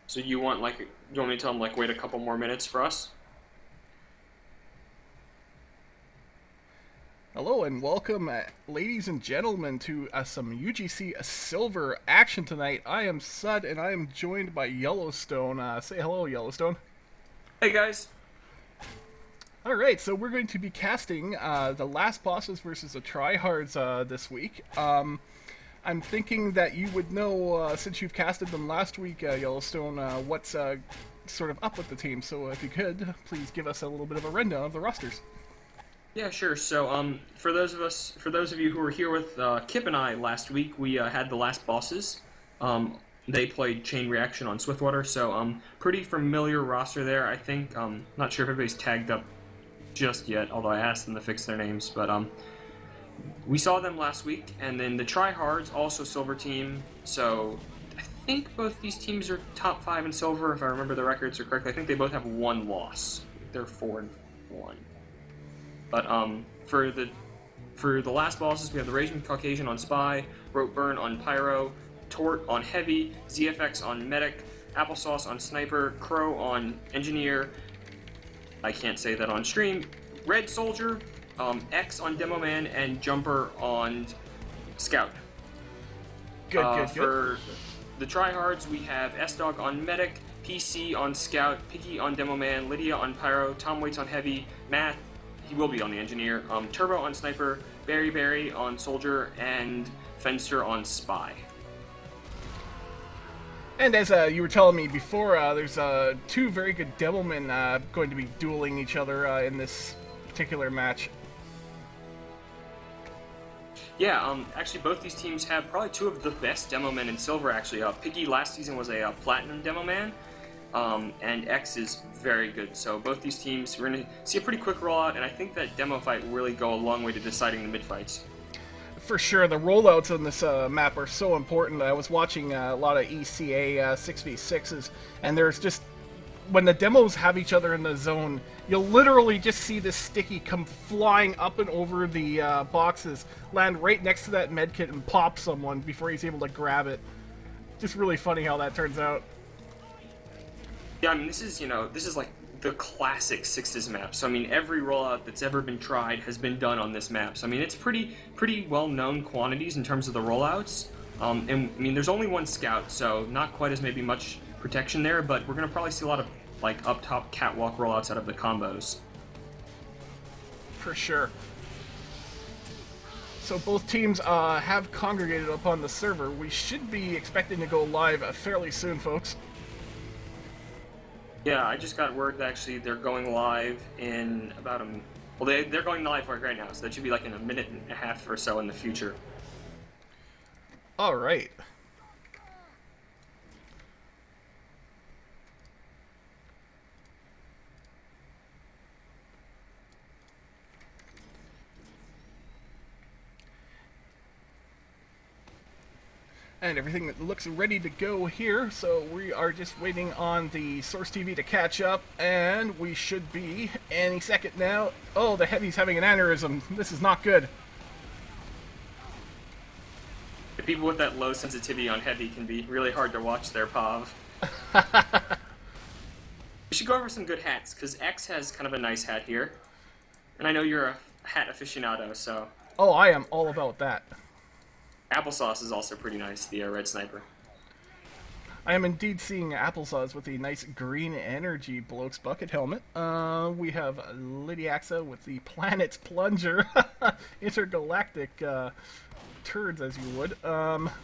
So you want you want me to tell them like wait a couple more minutes for us? Hello and welcome, ladies and gentlemen, to some UGC Silver action tonight. I am Sud and I am joined by Yellowstone. Say hello, Yellowstone. Hey guys. Alright, so we're going to be casting the Last Bosses versus the Tryhards this week. I'm thinking that you would know, since you've casted them last week, Yellowstone, what's sort of up with the team. So if you could, please give us a little bit of a rundown of the rosters. Yeah, sure. So, for those of you who were here with Kip and I last week, we had the last bosses. They played Chain Reaction on Swiftwater, so pretty familiar roster there. I think. Not sure if everybody's tagged up just yet, although I asked them to fix their names. But we saw them last week, and then the Tryhards, also Silver team. So I think both these teams are top 5 in Silver, if I remember the records are correctly. I think they both have one loss. They're 4-1. But for the last bosses, we have the Raging Caucasian on Spy, Ropeburn on Pyro, Tort on Heavy, ZFX on Medic, Applesauce on Sniper, Crow on Engineer. I can't say that on stream. Red Soldier, X on Demo Man, and Jumper on Scout. Good. For the Tryhards, we have S-Dog on Medic, PC on Scout, Piggy on Demo Man, Lydia on Pyro, Tom Waits on Heavy, Matt. He will be on the Engineer. Turbo on Sniper, Barry on Soldier, and Fenster on Spy. And as you were telling me before, there's two very good Devilmen going to be dueling each other in this particular match. Yeah, actually both these teams have probably two of the best demo men in Silver, actually. Piggy last season was a Platinum demo man, and X is very good. So both these teams, we're going to see a pretty quick rollout, and I think that demo fight will really go a long way to deciding the mid-fights. For sure, the rollouts on this map are so important. I was watching a lot of ECA 6v6s, and there's just, when the demos have each other in the zone, you'll literally just see this sticky come flying up and over the boxes, land right next to that medkit and pop someone before he's able to grab it. Just really funny how that turns out. Yeah, I mean, this is like the classic Sixes map. So, I mean, every rollout that's ever been tried has been done on this map. So, I mean, it's pretty well-known quantities in terms of the rollouts. And, I mean, there's only one Scout, so not quite as maybe much protection there, but we're going to probably see a lot of, like, up-top catwalk rollouts out of the combos. For sure. So both teams have congregated upon the server. We should be expecting to go live fairly soon, folks. Yeah, I just got word that actually they're going live in about well, they're going live right now, so that should be like in a minute and a half or so in the future. All right. And everything looks ready to go here, so we are just waiting on the Source TV to catch up, and we should be any second now. Oh, the Heavy's having an aneurysm. This is not good. The people with that low sensitivity on Heavy can be really hard to watch their POV. We should go over some good hats, because X has kind of a nice hat here. And I know you're a hat aficionado, so... Oh, I am all about that. Applesauce is also pretty nice, the Red Sniper. I am indeed seeing Applesauce with the nice green energy Bloke's Bucket helmet. We have Lydiaxa with the Planet's Plunger. Intergalactic turds, as you would.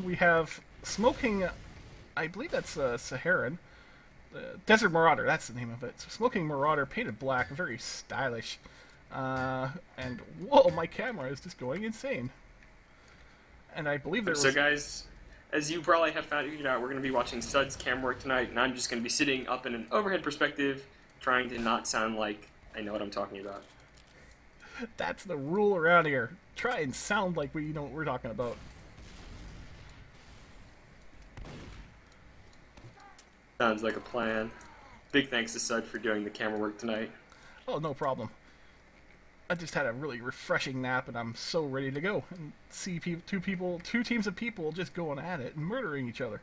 We have Smoking, I believe that's Saharan. Desert Marauder, that's the name of it. So Smoking Marauder, painted black, very stylish. And whoa, my camera is just going insane. And I believe there was... So guys, as you probably have figured out, we're going to be watching Sud's camera work tonight, and I'm just going to be sitting up in an overhead perspective, trying to not sound like I know what I'm talking about. That's the rule around here. Try and sound like we know what we're talking about. Sounds like a plan. Big thanks to Sud for doing the camera work tonight. Oh, no problem. I just had a really refreshing nap, and I'm so ready to go and see two teams of people just going at it and murdering each other.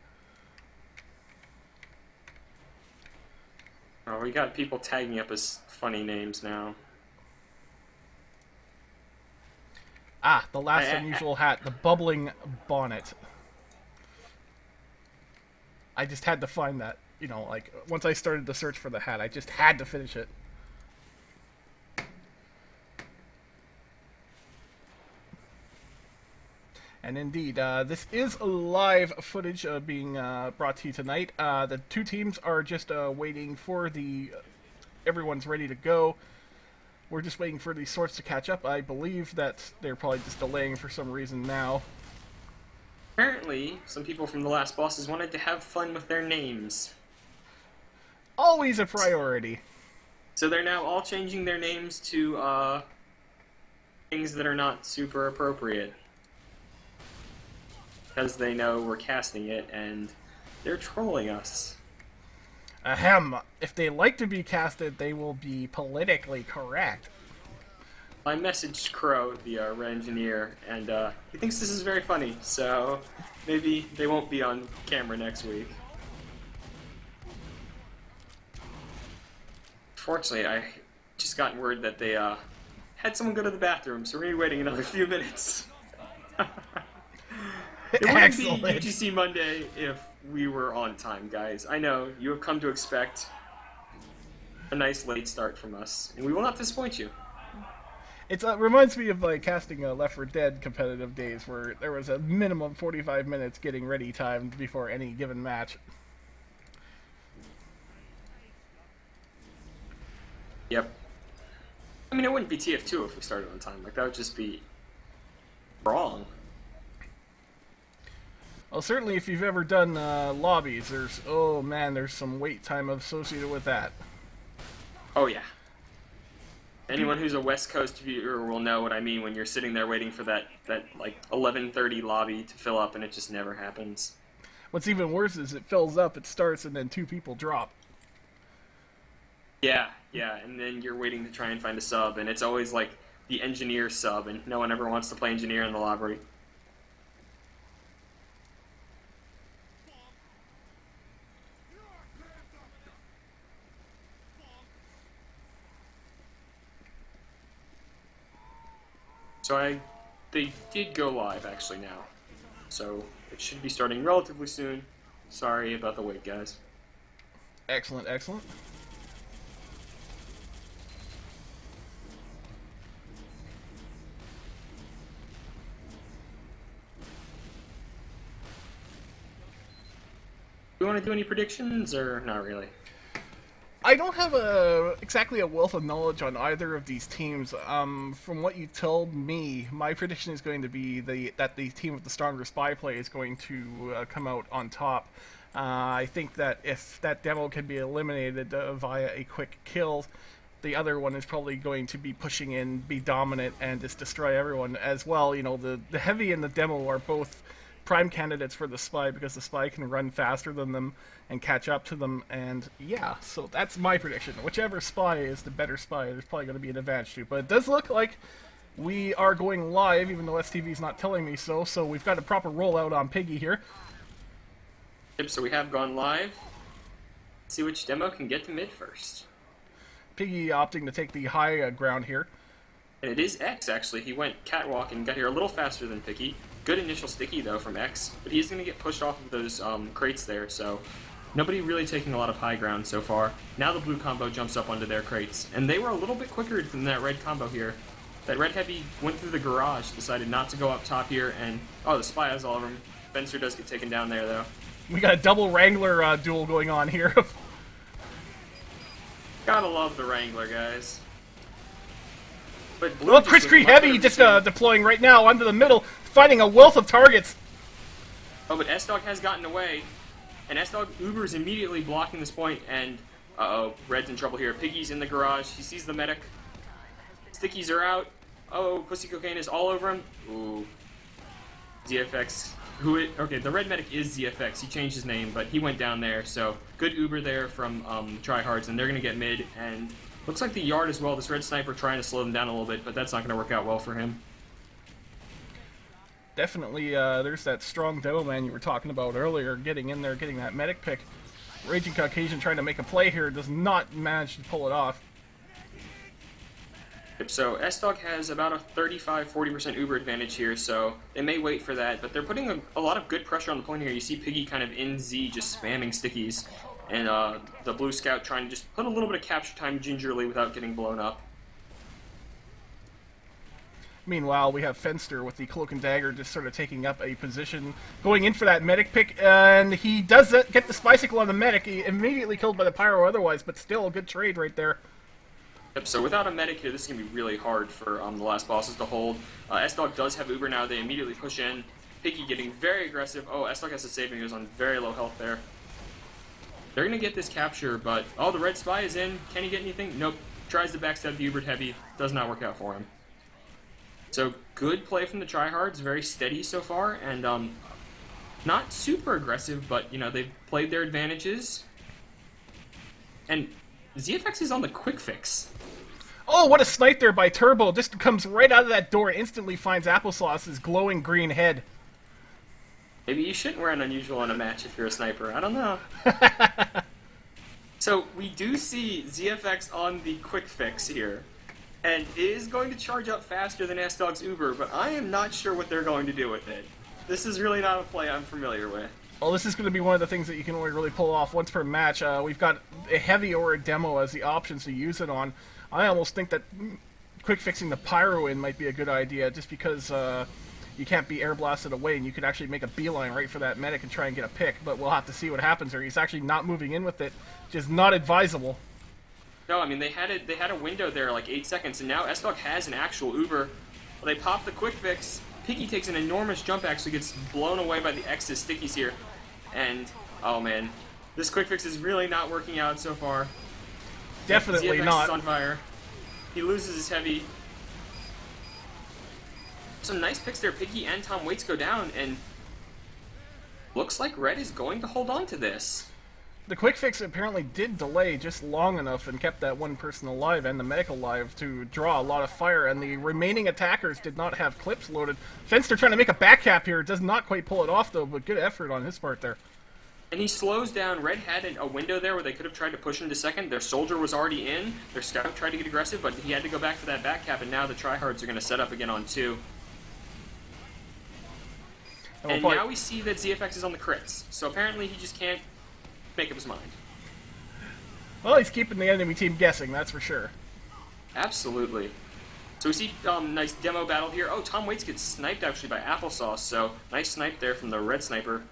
Oh, we got people tagging up as funny names now. Ah, the last unusual hat, the bubbling bonnet. I just had to find that. You know, like, once I started the search for the hat, I just had to finish it. And indeed, this is live footage being brought to you tonight. The two teams are just waiting for the... everyone's ready to go. We're just waiting for the sorts to catch up. I believe that they're probably just delaying for some reason now. Apparently, some people from the last bosses wanted to have fun with their names. Always a priority. So they're now all changing their names to things that are not super appropriate. Because they know we're casting it, and they're trolling us. Ahem. If they like to be casted, they will be politically correct. I messaged Crow, the red engineer, and he thinks this is very funny, so maybe they won't be on camera next week. Fortunately, I just got word that they had someone go to the bathroom, so we're going to be waiting another few minutes. It wouldn't be UGC Monday if we were on time, guys. I know, you have come to expect a nice late start from us, and we will not disappoint you. It reminds me of like casting Left 4 Dead competitive days, where there was a minimum 45 minutes getting ready time before any given match. Yep. I mean, it wouldn't be TF2 if we started on time. Like, that would just be wrong. Well, certainly if you've ever done lobbies, oh man, there's some wait time associated with that. Oh yeah. Anyone who's a West Coast viewer will know what I mean when you're sitting there waiting for that like 11:30 lobby to fill up and it just never happens. What's even worse is it fills up, it starts, and then two people drop. Yeah, and then you're waiting to try and find a sub, and it's always like the engineer sub, and no one ever wants to play engineer in the lobby. So they did go live actually now, so it should be starting relatively soon. Sorry about the wait, guys. Excellent, excellent. Do you want to do any predictions, or not really? I don't have exactly a wealth of knowledge on either of these teams. From what you told me, my prediction is going to be that the team with the stronger spy play is going to come out on top. I think that if that demo can be eliminated via a quick kill, the other one is probably going to be pushing in, be dominant, and just destroy everyone as well. You know, the heavy and the demo are both prime candidates for the spy because the spy can run faster than them and catch up to them, and yeah, so that's my prediction. Whichever spy is the better spy, there's probably going to be an advantage to. But it does look like we are going live, even though STV's not telling me so, so we've got a proper rollout on Piggy here. Yep, so we have gone live. Let's see which demo can get to mid first. Piggy opting to take the high ground here. And it is X, actually. He went catwalk and got here a little faster than Piggy. Good initial sticky, though, from X, but he's going to get pushed off of those crates there, so nobody really taking a lot of high ground so far. Now the blue combo jumps up onto their crates, and they were a little bit quicker than that red combo here. That red heavy went through the garage, decided not to go up top here, and oh, the spy has all of them. Fencer does get taken down there, though. We got a double Wrangler duel going on here. Gotta love the Wrangler, guys. But blue well, Chris Cree Heavy just deploying right now onto the middle, finding a wealth of targets. Oh, but S-Dog has gotten away, and S-Dog Uber's immediately blocking this point, and uh-oh, Red's in trouble here. Piggy's in the garage, he sees the medic. Stickies are out. Oh, Pussy Cocaine is all over him. Ooh. ZFX. Okay, the red medic is ZFX, he changed his name, but he went down there, so good Uber there from Tryhards, and they're gonna get mid, and looks like the yard as well. This red sniper trying to slow them down a little bit, but that's not going to work out well for him. Definitely, there's that strong demo man you were talking about earlier, getting in there, getting that medic pick. Raging Caucasian trying to make a play here, does not manage to pull it off. So S-Dog has about a 35-40% Uber advantage here, so they may wait for that, but they're putting a lot of good pressure on the point here. You see Piggy kind of in Z just spamming stickies, and the Blue Scout trying to just put a little bit of capture time gingerly without getting blown up. Meanwhile, we have Fenster with the Cloak and Dagger just sort of taking up a position, going in for that medic pick, and he does get the Bicycle on the medic. He immediately killed by the Pyro otherwise, but still a good trade right there. Yep, so without a medic here, this is going to be really hard for the last bosses to hold. S-Dog does have Uber now. They immediately push in. Piggy getting very aggressive. Oh, S-Dog has to save him. He was on very low health there. They're going to get this capture, but... Oh, the Red Spy is in. Can he get anything? Nope. Tries to backstab the Ubered Heavy. Does not work out for him. So, good play from the tryhards. Very steady so far, and not super aggressive, but, you know, they've played their advantages. And ZFX is on the quick fix. Oh, what a snipe there by Turbo. Just comes right out of that door and instantly finds Applesauce's glowing green head. Maybe you shouldn't wear an unusual in a match if you're a sniper. I don't know. So, we do see ZFX on the quick fix here. And is going to charge up faster than S-Dog's Uber, but I am not sure what they're going to do with it. This is really not a play I'm familiar with. Well, this is going to be one of the things that you can only really pull off once per match. We've got a heavy or a demo as the options to use it on. I almost think that quick fixing the Pyro in might be a good idea, just because you can't be air blasted away, and you could actually make a beeline right for that medic and try and get a pick. But we'll have to see what happens there. He's actually not moving in with it, which is not advisable. No, I mean, they had a window there, like 8 seconds, and now S-Dog has an actual Uber. Well, they pop the quick fix. Piggy takes an enormous jump, actually gets blown away by the X's stickies here. And, oh man, this quick fix is really not working out so far. Definitely ZFX not. Is on fire. He loses his heavy. Some nice picks there. Piggy and Tom Waits go down, and looks like Red is going to hold on to this. The quick fix apparently did delay just long enough and kept that one person alive and the medic alive to draw a lot of fire, and the remaining attackers did not have clips loaded. Fenster trying to make a back cap here, does not quite pull it off though, but good effort on his part there. And he slows down. Red had a window there where they could have tried to push into second. Their soldier was already in. Their scout tried to get aggressive, but he had to go back for that back cap, and now the tryhards are going to set up again on 2. And now we see that ZFX is on the crits. So apparently he just can't make up his mind. Well, he's keeping the enemy team guessing, that's for sure. Absolutely. So we see nice demo battle here. Oh, Tom Waits gets sniped actually by Applesauce, so nice snipe there from the red sniper.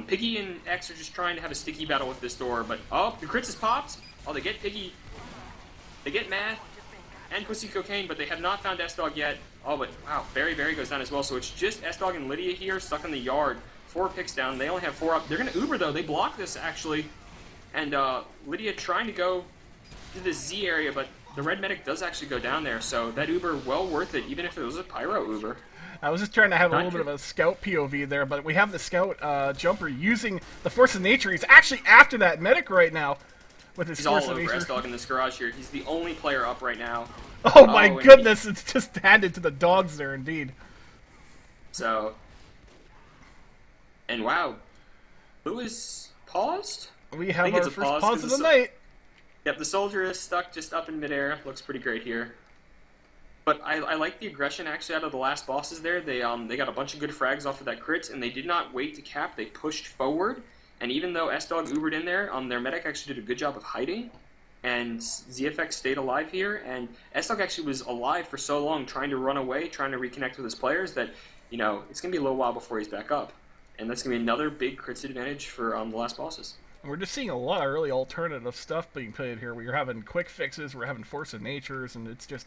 Piggy and X are just trying to have a sticky battle with this door, but oh, the crits is popped. Oh, they get Piggy. They get Math and Pussy Cocaine, but they have not found S-Dog yet. Oh, but wow, Very goes down as well, so it's just S-Dog and Lydia here stuck in the yard. 4 picks down. They only have 4 up. They're going to Uber, though. They block this, actually. And Lydia trying to go to the Z area, but the red medic does actually go down there, so that Uber, well worth it, even if it was a Pyro Uber. I was just trying to have a little bit of a scout POV there, but we have the scout jumper using the Force of Nature. He's actually after that medic right now with his Force of Nature. He's all over S-Dog in this garage here. He's the only player up right now. Oh my goodness, it's just handed to the dogs there, indeed. So, and wow, Blue is paused? We have our first pause of the night. Yep, the soldier is stuck just up in midair. Looks pretty great here. But I like the aggression actually out of the last bosses there. They got a bunch of good frags off of that crits, and they did not wait to cap. They pushed forward, and even though S-Dog Ubered in there, their medic actually did a good job of hiding, and ZFX stayed alive here, and S-Dog actually was alive for so long trying to run away, trying to reconnect with his players that, you know, it's going to be a little while before he's back up. And that's going to be another big crits advantage for the last bosses. We're just seeing a lot of really alternative stuff being played here. We're having quick fixes, we're having Force of Natures, and it's just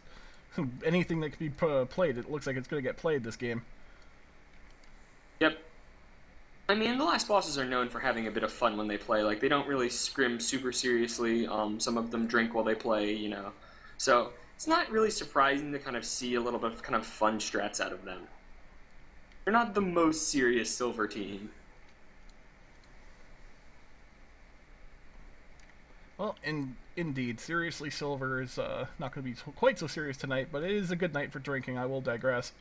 anything that can be played. It looks like it's going to get played this game. Yep. I mean, the last bosses are known for having a bit of fun when they play. Like, they don't really scrim super seriously. Some of them drink while they play, you know. So, it's not really surprising to kind of see a little bit of kind of fun strats out of them. They're not the most serious silver team. Well, indeed, seriously, silver is not going to be quite so serious tonight, but it is a good night for drinking. I will digress.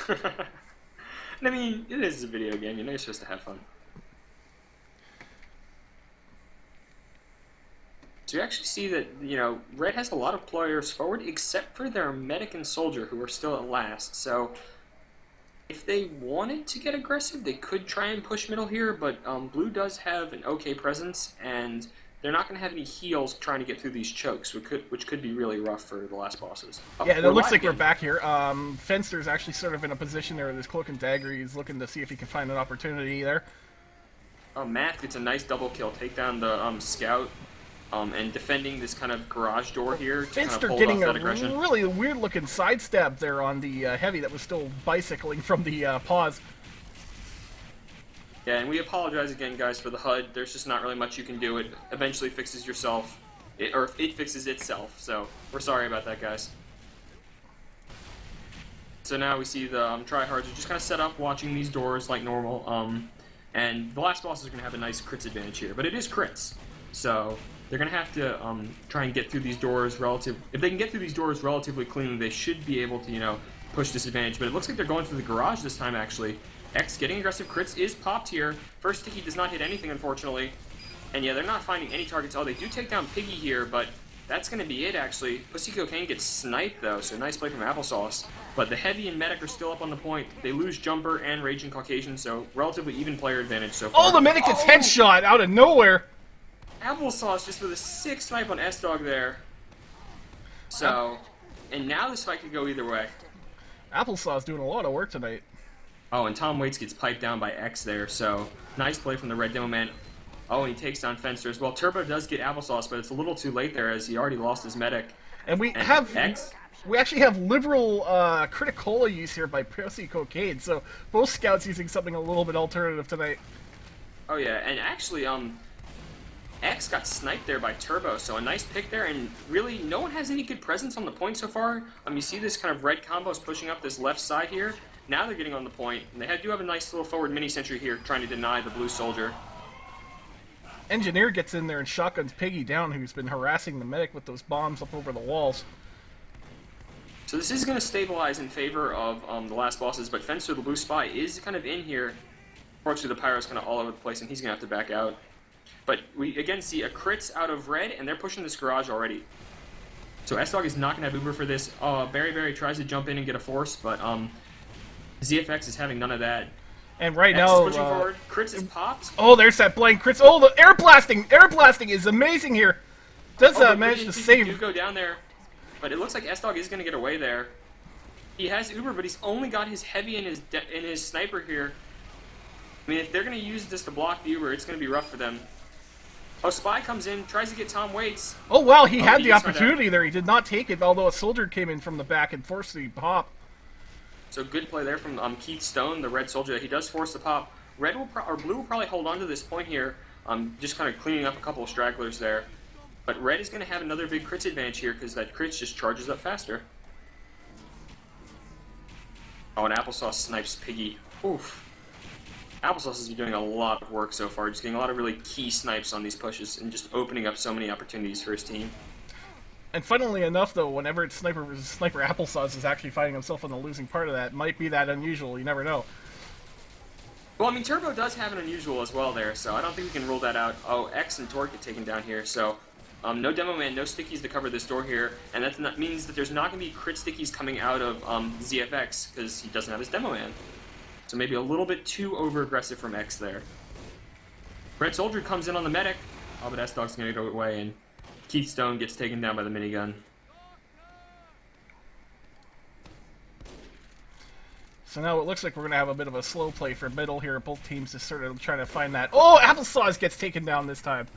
I mean, it is a video game. You know you're supposed to have fun. So you actually see that, Red has a lot of players forward, except for their medic and soldier, who are still at last. So if they wanted to get aggressive, they could try and push middle here, but Blue does have an okay presence, and they're not going to have any heals trying to get through these chokes, which could be really rough for the last bosses. Yeah, it looks like we're back here. Fenster's actually sort of in a position there with his cloak and dagger. He's looking to see if he can find an opportunity there. Math gets a nice double kill, take down the scout, and defending this kind of garage door here to Finster kind of getting hold off a that aggression. really weird-looking sidestep there on the heavy that was still bicycling from the pause. Yeah, and we apologize again, guys, for the HUD. There's just not really much you can do. It eventually fixes yourself, or it fixes itself. So we're sorry about that, guys. So now we see the tryhards are just kind of set up, watching these doors like normal. And the last boss is going to have a nice crits advantage here, but it is crits, so they're going to have to try and get through these doors If they can get through these doors relatively cleanly, they should be able to, push this advantage. But it looks like they're going through the garage this time, actually. X getting aggressive crits is popped here. First sticky does not hit anything, unfortunately. And yeah, they're not finding any targets. Oh, they do take down Piggy here, but that's going to be it, actually. Pussy Cocaine gets sniped, though, so nice play from Applesauce. But the Heavy and Medic are still up on the point. They lose Jumper and Raging Caucasian, so relatively even player advantage so far. Oh, the Medic gets headshot out of nowhere! Applesauce just with a sick snipe on S-Dog there. So, and now this fight could go either way. Applesauce doing a lot of work tonight. Oh, and Tom Waits gets piped down by X there, so nice play from the Red Demo Man. Oh, and he takes down Fenster as well. Turbo does get Applesauce, but it's a little too late there as he already lost his medic. And we actually have liberal Criticola use here by Pussy Cocaine, so both scouts using something a little bit alternative tonight. Oh yeah, and actually, X got sniped there by Turbo, so a nice pick there, and really no one has any good presence on the point so far. You see this kind of red combos pushing up this left side here. Now they're getting on the point, and they do have a nice little forward mini-sentry here trying to deny the blue soldier. Engineer gets in there and shotguns Piggy down, who's been harassing the medic with those bombs up over the walls. So this is going to stabilize in favor of the last bosses, but Fencer, the blue spy, is kind of in here. Unfortunately, the Pyro's kind of all over the place, and he's going to have to back out. But we, again, see a crits out of Red, and they're pushing this garage already. So S-Dog is not going to have Uber for this. Berry tries to jump in and get a force, but ZFX is having none of that. And right X now, is pushing forward. Crits is popped. Oh, there's that blank crits. Oh, the air blasting! Air blasting is amazing here. Does manage to save? Do go down there, but it looks like S-Dog is going to get away there. He has Uber, but he's only got his heavy and his sniper here. I mean, if they're going to use this to block the Uber, it's going to be rough for them. Oh, Spy comes in, tries to get Tom Waits. Oh wow, he had the opportunity there. He did not take it, although a soldier came in from the back and forced the pop. So good play there from Keith Stone, the red soldier. He does force the pop. Red will or Blue will probably hold on to this point here, just kind of cleaning up a couple of stragglers there. But Red is going to have another big crits advantage here because that crits just charges up faster. Oh, and Applesauce snipes Piggy. Oof. Applesauce has been doing a lot of work so far, just getting a lot of really key snipes on these pushes and just opening up so many opportunities for his team. And funnily enough, though, whenever it's Sniper versus Sniper, Applesauce is actually finding himself on the losing part of that. Might be that unusual, you never know. Well, I mean, Turbo does have an unusual as well there, so I don't think we can rule that out. Oh, X and Torque get taken down here, so no Demo Man, no stickies to cover this door here, and that means that there's not going to be crit stickies coming out of ZFX because he doesn't have his Demo Man. So maybe a little bit too over-aggressive from X there. Red Soldier comes in on the medic. Oh, but S-Dog's going to go away, and Keith Stone gets taken down by the minigun. So now it looks like we're going to have a bit of a slow play for middle here. Both teams just sort of trying to find that. Oh, Applesauce gets taken down this time.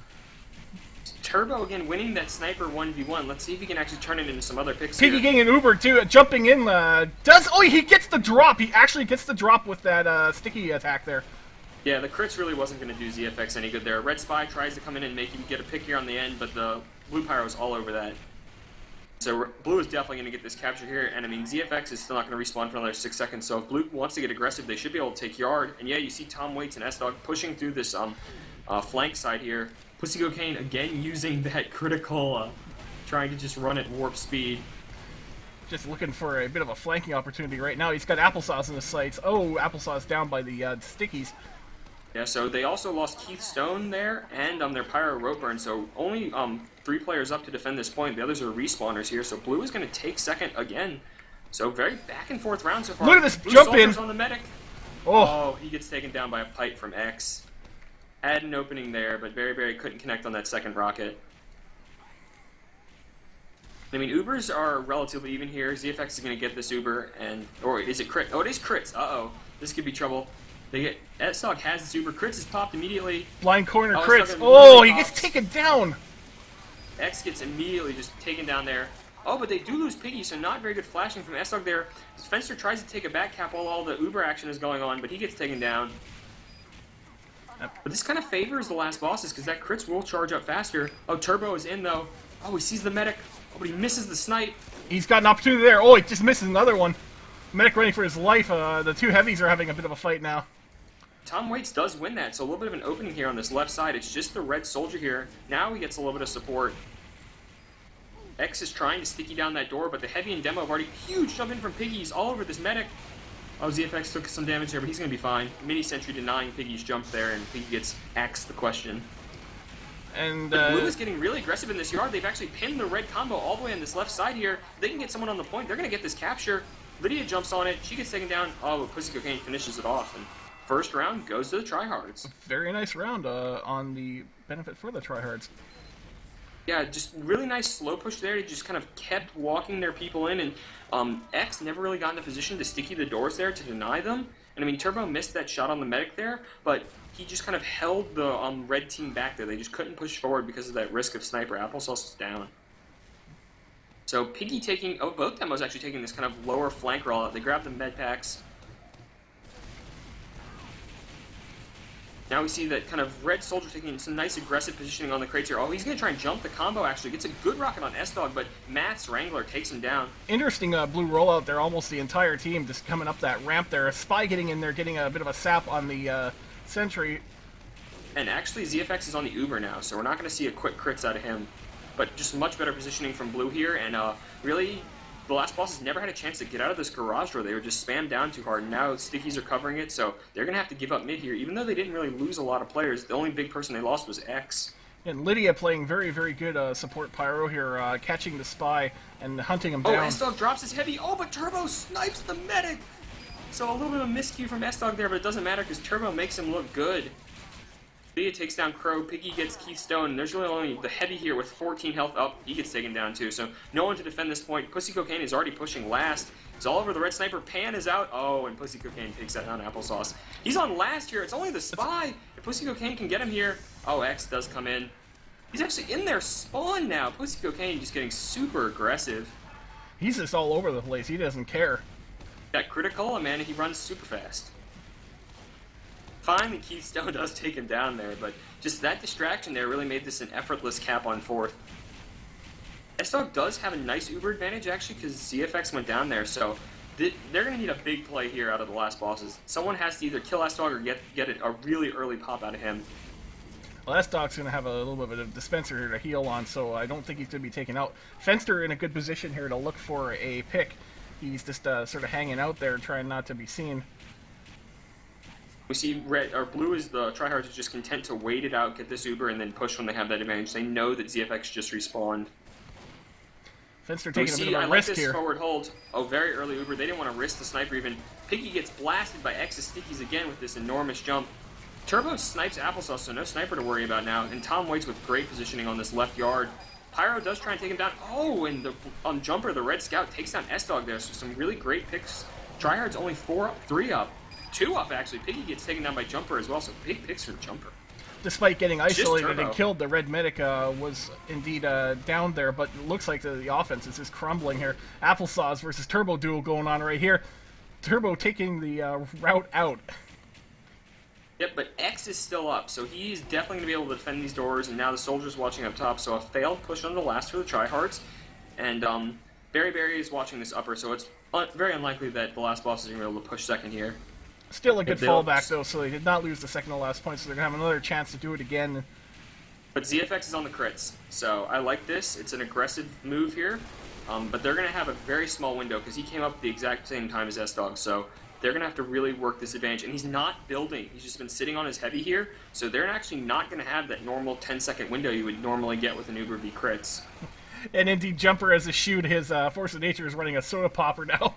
Turbo again winning that sniper 1v1. Let's see if he can actually turn it into some other picks Piggy here. getting an Uber too, jumping in. Oh, he gets the drop. He actually gets the drop with that sticky attack there. Yeah, the crits really wasn't going to do ZFX any good there. Red Spy tries to come in and make him get a pick here on the end, but the Blue Pyro's all over that. So Blue is definitely going to get this capture here, and I mean, ZFX is still not going to respawn for another 6 seconds, so if Blue wants to get aggressive, they should be able to take yard. And yeah, you see Tom Waits and S-Dog pushing through this flank side here. Pussy Cocaine again using that critical, trying to just run at warp speed. Just looking for a bit of a flanking opportunity right now. He's got Applesauce in his sights. Oh, Applesauce down by the stickies. Yeah, so they also lost Keith Stone there and their Pyro rope burn, so only 3 players up to defend this point. The others are respawners here, so Blue is going to take second again. So very back and forth round so far. Look at this Blue jump in! on the medic. Oh. Oh, he gets taken down by a pipe from X. Had an opening there, but very couldn't connect on that second rocket. I mean, Ubers are relatively even here. ZFX is going to get this Uber, and... Or is it crit? Oh, it is crits. Uh-oh. This could be trouble. They get... S-Dog has this Uber. Crits is popped immediately. Blind corner crits. Oh, he gets taken down! X gets immediately just taken down there. Oh, but they do lose Piggy, so not very good flashing from S-Dog there. Fenster tries to take a back cap while all the Uber action is going on, but he gets taken down. But this kind of favors the last bosses, because that crits will charge up faster. Oh, Turbo is in, though. Oh, he sees the medic. Oh, but he misses the snipe. He's got an opportunity there. Oh, he just misses another one. Medic running for his life. The 2 heavies are having a bit of a fight now. Tom Waits does win that, so a little bit of an opening here on this left side. It's just the red soldier here. Now he gets a little bit of support. X is trying to sticky down that door, but the heavy and demo have already huge jump in from Piggy's all over this medic. Oh, ZFX took some damage there, but he's going to be fine. Mini Sentry denying Piggy's jump there, and Piggy gets axed the question. And but Blue is getting really aggressive in this yard. They've actually pinned the red combo all the way on this left side here. They can get someone on the point. They're going to get this capture. Lydia jumps on it. She gets taken down. Oh, Pussy Cocaine finishes it off. And first round goes to the tryhards. Very nice round on the benefit for the tryhards. Yeah, just really nice slow push there. They just kind of kept walking their people in, and X never really got in a position to sticky the doors there to deny them. And I mean, Turbo missed that shot on the medic there, but he just kind of held the red team back there. They just couldn't push forward because of that risk of sniper. Applesauce is down. So Piggy taking, oh, both demos actually taking this kind of lower flank rollout. They grab the med packs. Now we see that kind of red soldier taking some nice aggressive positioning on the crates here. Oh, he's going to try and jump the combo, actually. Gets a good rocket on S-Dog, but Matt's Wrangler takes him down. Interesting blue rollout there. Almost the entire team just coming up that ramp there. A Spy getting in there, getting a bit of a sap on the Sentry. And actually, ZFX is on the Uber now, so we're not going to see a quick crits out of him. But just much better positioning from Blue here, and really... The last bosses never had a chance to get out of this garage door. They were just spammed down too hard, and now Stickies are covering it, so they're going to have to give up mid here. Even though they didn't really lose a lot of players, the only big person they lost was X. And Lydia playing very good support Pyro here, catching the Spy and hunting him down. Oh, S-Dog drops his heavy. Oh, but Turbo snipes the medic! So a little bit of a miscue from S-Dog there, but it doesn't matter because Turbo makes him look good. Lydia takes down Crow, Piggy gets Keith Stone, and there's really only the heavy here with 14 health up. He gets taken down too, so no one to defend this point. Pussy Cocaine is already pushing last. He's all over the red sniper. Pan is out. Oh, and Pussy Cocaine takes that down Applesauce. He's on last here. It's only the Spy. If Pussy Cocaine can get him here. Oh, X does come in. He's actually in their spawn now. Pussy Cocaine just getting super aggressive. He's just all over the place. He doesn't care. That critical, man, he runs super fast. Finally, Keith Stone does take him down there, but just that distraction there really made this an effortless cap on fourth. S-Dog does have a nice Uber advantage, actually, because ZFX went down there, so they're going to need a big play here out of the last bosses. Someone has to either kill S-Dog or get a really early pop out of him. Well, S-Dog's going to have a little bit of a dispenser here to heal on, so I don't think he's going to be taken out. Fenster in a good position here to look for a pick. He's just sort of hanging out there, trying not to be seen. We see red or blue is the tryhards are just content to wait it out, get this Uber, and then push when they have that advantage. They know that ZFX just respawned. Fenster taking a bit of a risk here. Forward hold. Oh, very early Uber. They didn't want to risk the sniper even. Piggy gets blasted by X's Stickies again with this enormous jump. Turbo snipes Applesauce, so no sniper to worry about now. And Tom waits with great positioning on this left yard. Pyro does try and take him down. Oh, and the Jumper, the Red Scout, takes down S-Dog there. So some really great picks. Tryhard's only 4 up, 3 up. 2 up, actually. Piggy gets taken down by Jumper as well, so big picks for Jumper. Despite getting isolated and killed, the red medic was indeed down there, but it looks like the offense is just crumbling here. Applesauce versus Turbo duel going on right here. Turbo taking the route out. Yep, but X is still up, so he's definitely going to be able to defend these doors, and now the soldier's watching up top, so a failed push on the last for the tryhards. And Berry is watching this upper, so it's very unlikely that the last boss is going to be able to push second here. Still a good fallback, though, so they did not lose the second to last point, so they're going to have another chance to do it again. But ZFX is on the crits, so I like this. It's an aggressive move here, but they're going to have a very small window, because he came up at the exact same time as S-Dog, so they're going to have to really work this advantage. And he's not building. He's just been sitting on his heavy here, so they're actually not going to have that normal 10-second window you would normally get with an Uber V crits. And indeed, Jumper as a shoot, his Force of Nature is running a soda popper now.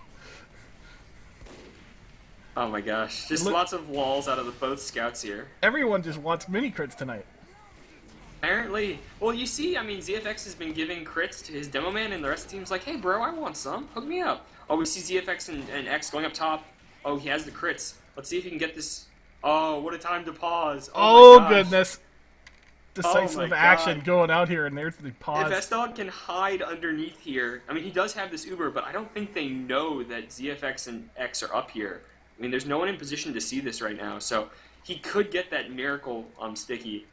Oh my gosh. Just lots of walls out of the both scouts here. Everyone just wants mini crits tonight. Apparently. Well, you see, I mean, ZFX has been giving crits to his demo man, and the rest of the team's like, hey, bro, I want some. Hook me up. Oh, we see ZFX and X going up top. Oh, he has the crits. Let's see if he can get this. Oh, what a time to pause. Oh, my goodness. Decisive action going out here, and there's the pause. If S-Dog can hide underneath here, I mean, he does have this Uber, but I don't think they know that ZFX and X are up here. I mean, there's no one in position to see this right now, so he could get that miracle sticky.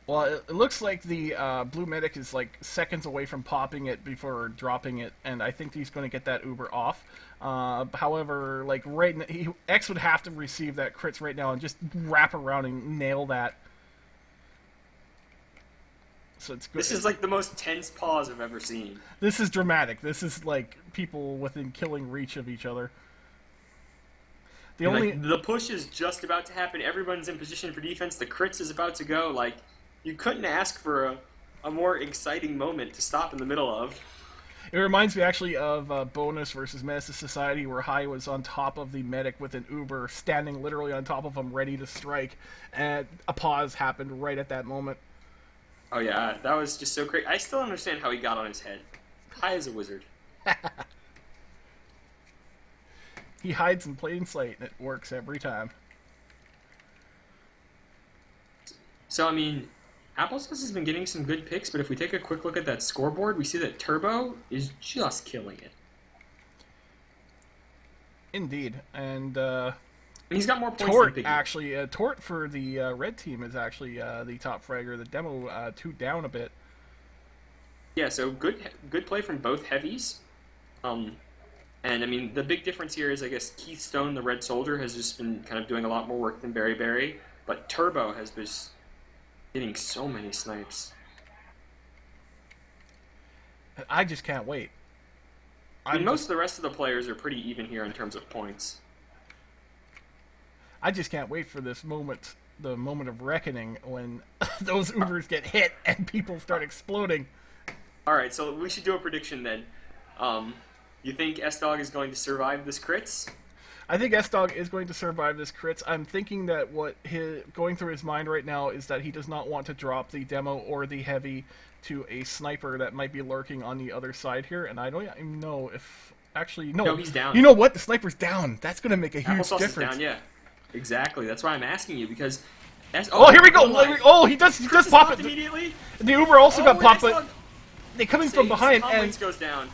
Well, it looks like the blue medic is like seconds away from popping it before dropping it, and I think he's going to get that Uber off. However, like right now, X would have to receive that crits right now and just wrap around and nail that. So it's good. This is like the most tense pause I've ever seen. This is dramatic. This is like people within killing reach of each other. The push is just about to happen. Everyone's in position for defense. The crits is about to go. Like, you couldn't ask for a more exciting moment to stop in the middle of. It reminds me actually of Bonus versus Menace to Society, where Hai was on top of the medic with an Uber, standing literally on top of him, ready to strike, and a pause happened right at that moment. Oh yeah, that was just so great. I still don't understand how he got on his head. Hai is a wizard. He hides in plain sight, and it works every time. So, I mean, Applesauce has been getting some good picks, but if we take a quick look at that scoreboard, we see that Turbo is just killing it. Indeed, and he's got more points Tort, than Piggy. actually, Tort for the red team is actually the top fragger. The demo 2 down a bit. Yeah, so good play from both heavies. And, I mean, the big difference here is, I guess, Keith Stone, the Red Soldier, has just been kind of doing a lot more work than Berry Berry. But Turbo has been getting so many snipes. I just can't wait. I mean, most of the rest of the players are pretty even here in terms of points. I just can't wait for this moment, the moment of reckoning, when those Ubers get hit and people start exploding. All right, so we should do a prediction then. You think S-Dog is going to survive this crits? I think S-Dog is going to survive this crits. I'm thinking that what going through his mind right now is that he does not want to drop the demo or the heavy to a sniper that might be lurking on the other side here, and I don't even know if... Actually, no. No, he's down. You know what? The sniper's down. That's going to make a huge Applesauce difference. is down, yeah. Exactly. That's why I'm asking you, because... Oh, here we go! Oh, he does pop it! Immediately. The Uber also got popped, but they're coming from behind, and... goes down.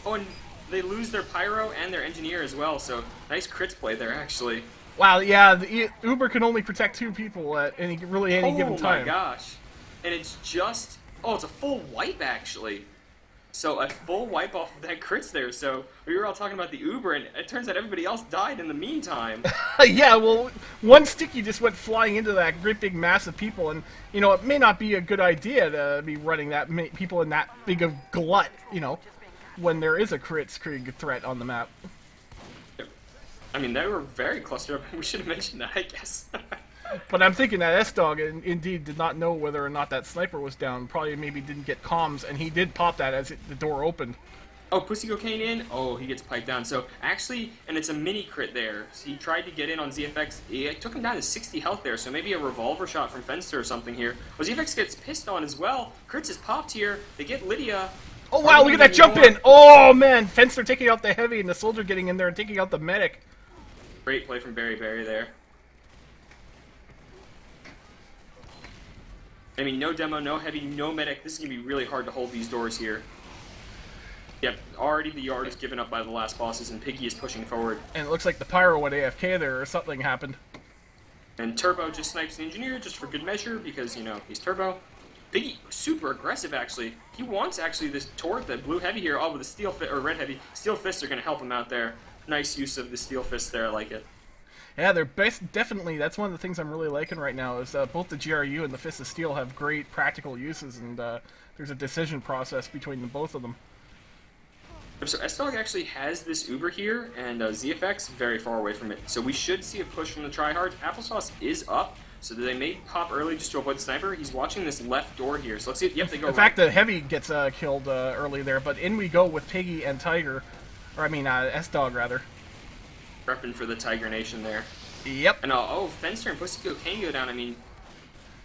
Oh, and they lose their pyro and their engineer as well, so nice crits play there, actually. Wow, yeah, the Uber can only protect 2 people at any given time. Oh my gosh. And it's just... Oh, it's a full wipe, actually. So a full wipe off of that crits there, so we were all talking about the Uber, and it turns out everybody else died in the meantime. Yeah, well, one sticky just went flying into that great big mass of people, and, you know, it may not be a good idea to be running that many people in that big of glut, you know, when there is a Kritzkrieg threat on the map. I mean, they were very clustered up. We should have mentioned that, I guess. But I'm thinking that S-Dog indeed did not know whether or not that sniper was down. Probably maybe didn't get comms, and he did pop that as the door opened. Oh, Pussy Cocaine in? Oh, he gets piped down. So, actually, and it's a mini crit there. So he tried to get in on ZFX. It took him down to 60 health there, so maybe a revolver shot from Fenster or something here. Well, ZFX gets pissed on as well. Crits is popped here. They get Lydia. Oh, wow, look at that jump in! Oh, man! Fenster taking out the heavy, and the soldier getting in there and taking out the medic. Great play from Berry Berry there. I mean, no demo, no heavy, no medic. This is going to be really hard to hold these doors here. Yep, already the yard is given up by the last bosses, and Piggy is pushing forward. And it looks like the Pyro went AFK there, or something happened. And Turbo just snipes the Engineer, just for good measure, because, you know, he's Turbo. Piggy, super aggressive, actually. He wants, actually, this Tort, the blue heavy here, with the steel fist, or red heavy. Steel fists are going to help him out there. Nice use of the steel fist there, I like it. Yeah, they're definitely, that's one of the things I'm really liking right now, is both the GRU and the Fist of Steel have great practical uses, and there's a decision process between the both of them. So S-Dog actually has this Uber here, and ZFX very far away from it. So we should see a push from the tryhards. Applesauce is up, so they may pop early just to avoid the sniper. He's watching this left door here, so let's see. Yep, they go. In fact, the Heavy gets killed early there, but in we go with Piggy and Tiger, or I mean S-Dog rather. Repping for the Tiger Nation there. Yep. And oh, Fenster and Pussyco can go down. I mean,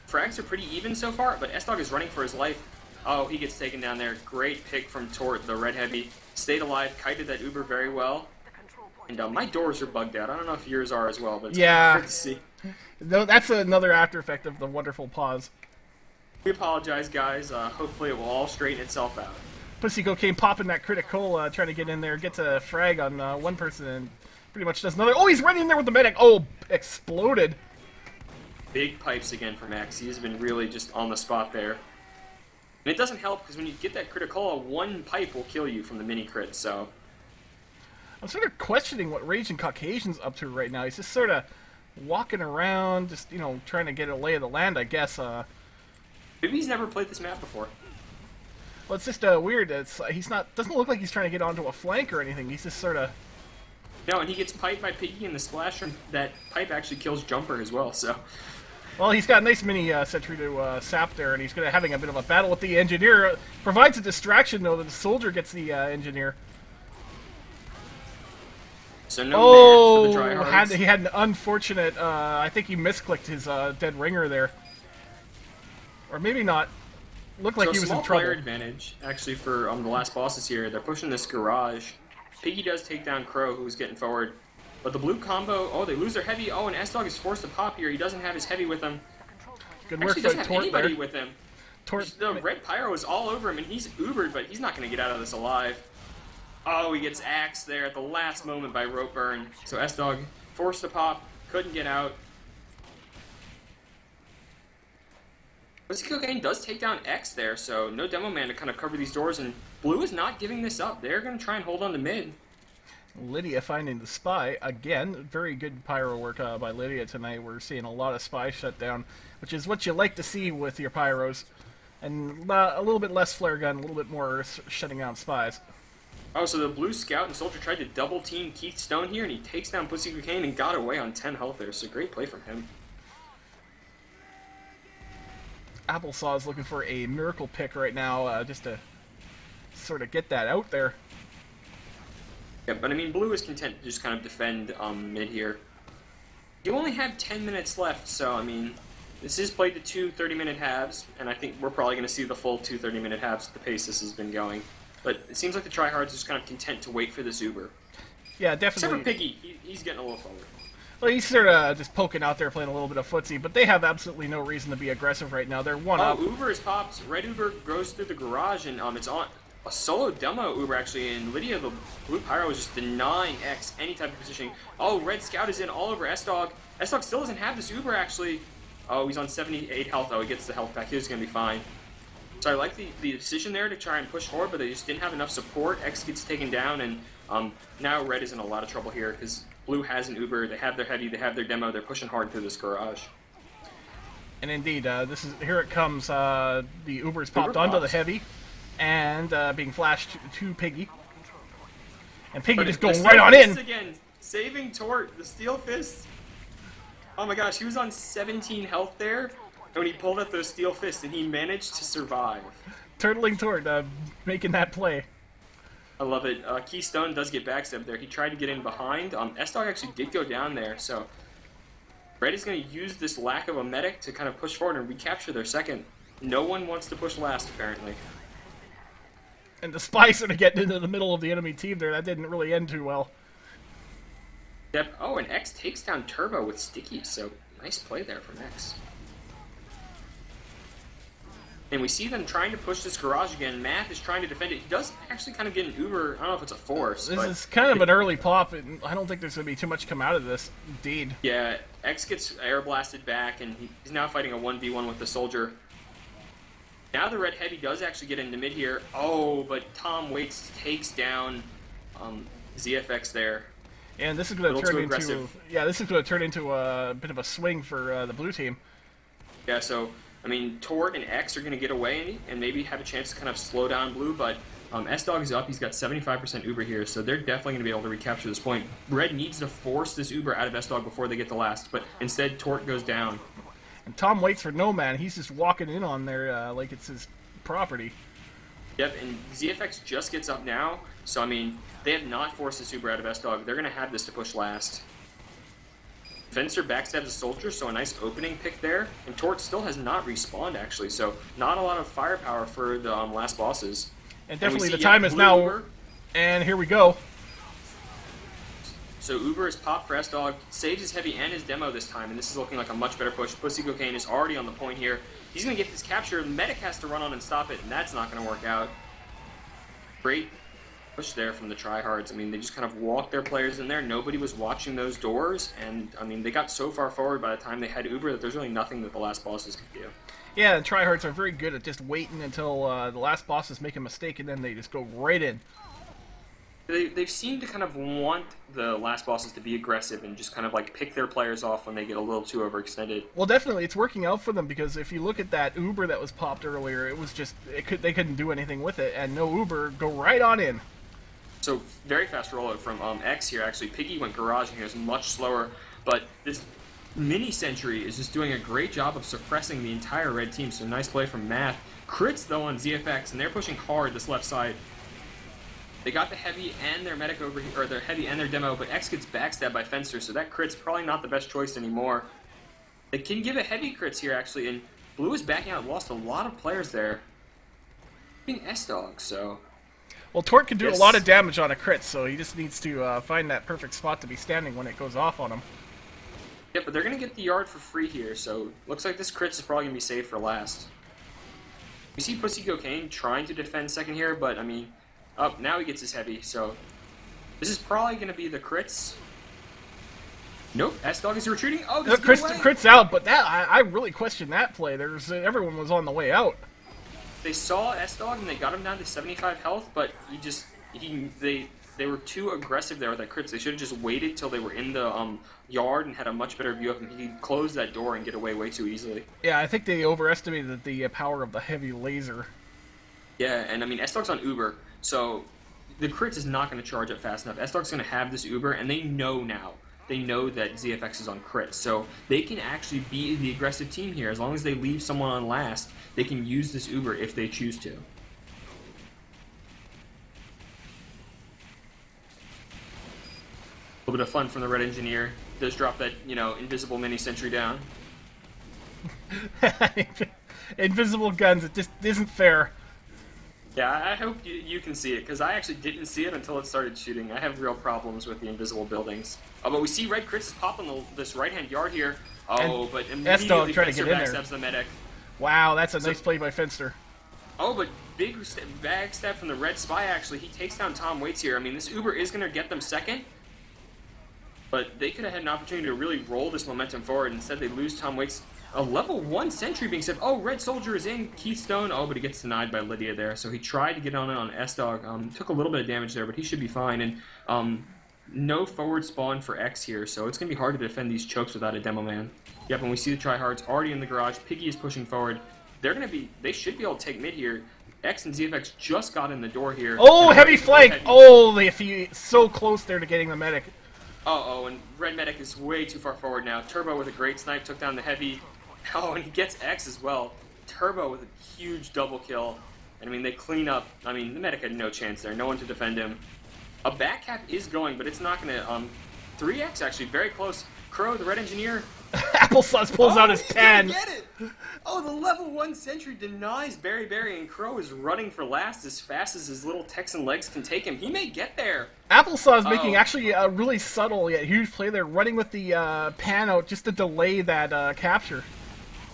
frags are pretty even so far, but S-Dog is running for his life. Oh, he gets taken down there. Great pick from Tort, the red heavy. Stayed alive, kited that Uber very well. And my doors are bugged out. I don't know if yours are as well, but it's hard to see. No, that's another after effect of the wonderful pause. We apologize, guys. Hopefully it will all straighten itself out. Pussy Cocaine popping that critical, trying to get in there, gets a frag on one person, and pretty much does another. Oh, he's right in there with the medic. Oh, exploded. Big pipes again from X. He's been really just on the spot there. And it doesn't help because when you get that critical, one pipe will kill you from the mini crit, so. I'm sort of questioning what Raging Caucasian's up to right now. He's just sort of walking around, just, you know, trying to get a lay of the land, I guess. Maybe he's never played this map before. Well, it's just weird. He's not, doesn't look like he's trying to get onto a flank or anything. He's just sort of. No, and he gets piped by Piggy, and the splash from that pipe actually kills Jumper as well, so. Well, he's got a nice mini sentry to sap there, and he's having a bit of a battle with the engineer. Provides a distraction, though, that the soldier gets the engineer. So no man for the tryhards. He had an unfortunate, I think he misclicked his dead ringer there. Or maybe not. Looked like he was in trouble. Small player advantage, actually, for the last bosses here. They're pushing this garage. Piggy does take down Crow, who's getting forward. But the blue combo, oh, they lose their heavy. Oh, and S-Dog is forced to pop here. He doesn't have his heavy with him. Good work. Actually, doesn't have anybody with him. Tort. The red pyro is all over him, and he's Ubered, but he's not going to get out of this alive. Oh, he gets axed there at the last moment by Rope Burn. So S-Dog forced to pop, couldn't get out. Pussy Cocaine does take down X there, so no demo man to kind of cover these doors, and Blue is not giving this up. They're going to try and hold on to mid. Lydia finding the spy. Again, very good pyro work by Lydia tonight. We're seeing a lot of spy shutdown, which is what you like to see with your pyros. And a little bit less flare gun, a little bit more shutting down spies. Oh, so the blue scout and soldier tried to double team Keith Stone here, and he takes down Pussy Cocaine and got away on 10 health there, so great play from him. Applesaw is looking for a miracle pick right now, just to sort of get that out there. Yeah, but I mean, Blue is content to just kind of defend mid here. You only have 10 minutes left, so I mean, this is played to two 30-minute halves, and I think we're probably going to see the full two 30-minute halves at the pace this has been going. But it seems like the tryhards are just kind of content to wait for this Uber. Yeah, definitely. Except for Piggy, he's getting a little forward. Well, he's sort of just poking out there, playing a little bit of footsie, but they have absolutely no reason to be aggressive right now. They're one up. Oh, Uber is popped. Red Uber goes through the garage, and it's on a solo demo Uber, actually, and Lydia, the blue pyro, is just denying X any type of positioning. Oh, Red Scout is in all over S-Dog. S-Dog still doesn't have this Uber, actually. Oh, he's on 78 health. Oh, he gets the health back. He's going to be fine. So I like the decision there to try and push forward, but they just didn't have enough support. X gets taken down, and now Red is in a lot of trouble here, because Blue has an Uber, they have their heavy, they have their demo, they're pushing hard through this garage. And indeed, here it comes. The Uber's popped onto the heavy, and being flashed to Piggy. And Piggy just going right on in. Again, saving Tort, the Steel Fist. Oh my gosh, he was on 17 health there, and when he pulled out those Steel Fists, and he managed to survive. Turtling Tort, making that play. I love it. Keystone does get backstabbed there. He tried to get in behind. S-Dog actually did go down there, so Red is going to use this lack of a medic to kind of push forward and recapture their second. No one wants to push last, apparently. And the spy sort of getting into the middle of the enemy team there. That didn't really end too well. Yep. Oh, and X takes down Turbo with Sticky, so nice play there from X. And we see them trying to push this garage again. Math is trying to defend it. He does actually kind of get an Uber. I don't know if it's a force. This is kind of an early pop, and I don't think there's going to be too much come out of this, indeed. Yeah, X gets air blasted back, and he's now fighting a 1v1 with the soldier. Now the red heavy does actually get into mid here. Oh, but Tom Waits takes down ZFX there. And this is going to turn into a bit of a swing for the blue team. Yeah, so I mean, Tort and X are going to get away and maybe have a chance to kind of slow down Blue, but S-Dog is up. He's got 75% Uber here, so they're definitely going to be able to recapture this point. Red needs to force this Uber out of S-Dog before they get the last, but instead Tort goes down. And Tom waits for no man. He's just walking in on there like it's his property. Yep, and ZFX just gets up now, so I mean, they have not forced this Uber out of S-Dog. They're going to have this to push last. Fencer backstabs a soldier, so a nice opening pick there. And Tort still has not respawned, actually, so not a lot of firepower for the last bosses. And definitely the time is now, Uber. And here we go. So Uber is popped for S-Dog, saves his heavy and his demo this time, and this is looking like a much better push. Pussy Cocaine is already on the point here. He's going to get this capture. Medic has to run on and stop it, and that's not going to work out. Great push there from the tryhards. I mean, they just kind of walked their players in there. Nobody was watching those doors, and I mean, they got so far forward by the time they had Uber that there's really nothing that the last bosses could do. Yeah, the tryhards are very good at just waiting until the last bosses make a mistake, and then they just go right in. They've seemed to kind of want the last bosses to be aggressive and just kind of like pick their players off when they get a little too overextended. Well, definitely, it's working out for them because if you look at that Uber that was popped earlier, it was just they couldn't do anything with it, and no Uber, go right on in. So very fast rollout from X here. Actually, Piggy went garage and he was much slower, but this mini sentry is just doing a great job of suppressing the entire red team. So nice play from Math. Crits though on ZFX, and they're pushing hard this left side. They got the heavy and their medic over here, or their heavy and their demo, but X gets backstabbed by Fencer, so that crit's probably not the best choice anymore. They can give a heavy crits here actually, and Blue is backing out, lost a lot of players there. Being S-Dog, so. Well, Tort can do a lot of damage on a crit, so he just needs to find that perfect spot to be standing when it goes off on him. Yeah, but they're going to get the yard for free here, so looks like this crits is probably going to be saved for last. We see Pussy Cocaine trying to defend second here, but I mean, now he gets his heavy, so this is probably going to be the crits. Nope, S-Dog is retreating. Oh, this crits out, but that I really question that play. Everyone was on the way out. They saw S-Dog and they got him down to 75 health, but they were too aggressive there with that crits. They should have just waited till they were in the yard and had a much better view of him. He could close that door and get away way too easily. Yeah, I think they overestimated the power of the heavy laser. Yeah, and I mean, S-Dog's on Uber, so the crits is not going to charge up fast enough. S-Dog's going to have this Uber, and they know now. They know that ZFX is on crits, so they can actually be the aggressive team here. As long as they leave someone on last, they can use this Uber if they choose to. A little bit of fun from the red engineer. Does drop that, invisible mini sentry down. Invisible guns, it just isn't fair. Yeah, I hope you can see it, because I actually didn't see it until it started shooting. I have real problems with the invisible buildings. But we see red crits pop on this right-hand yard here. Oh, but immediately Fencer backstabs the medic. Wow, that's a nice play by Fencer. Oh, but big backstab from the red spy, actually. He takes down Tom Waits here. I mean, this Uber is going to get them second, but they could have had an opportunity to really roll this momentum forward. Instead, they lose Tom Waits. A level 1 sentry being said. Oh, red soldier is in. Keystone. Oh, but he gets denied by Lydia there. So he tried to get on it on S-Dog. Took a little bit of damage there, but he should be fine. And no forward spawn for X here, so it's going to be hard to defend these chokes without a demo man. Yep, and we see the tryhards already in the garage. Piggy is pushing forward. They should be able to take mid here. X and ZFX just got in the door here. Oh, heavy flank! Heavy. Oh, so close there to getting the medic. Oh, and red medic is way too far forward now. Turbo with a great snipe took down the heavy. Oh, and he gets X as well. Turbo with a huge double kill. And I mean, they clean up. I mean, the medic had no chance there. No one to defend him. A back cap is going, but it's not going to... 3X actually, very close. Crow, the red engineer... Applesauce pulls out his 10. Get it! Oh, the level 1 sentry denies Berry, and Crow is running for last as fast as his little Texan legs can take him. He may get there. Applesauce making actually a really subtle yet huge play there, running with the pan out just to delay that capture.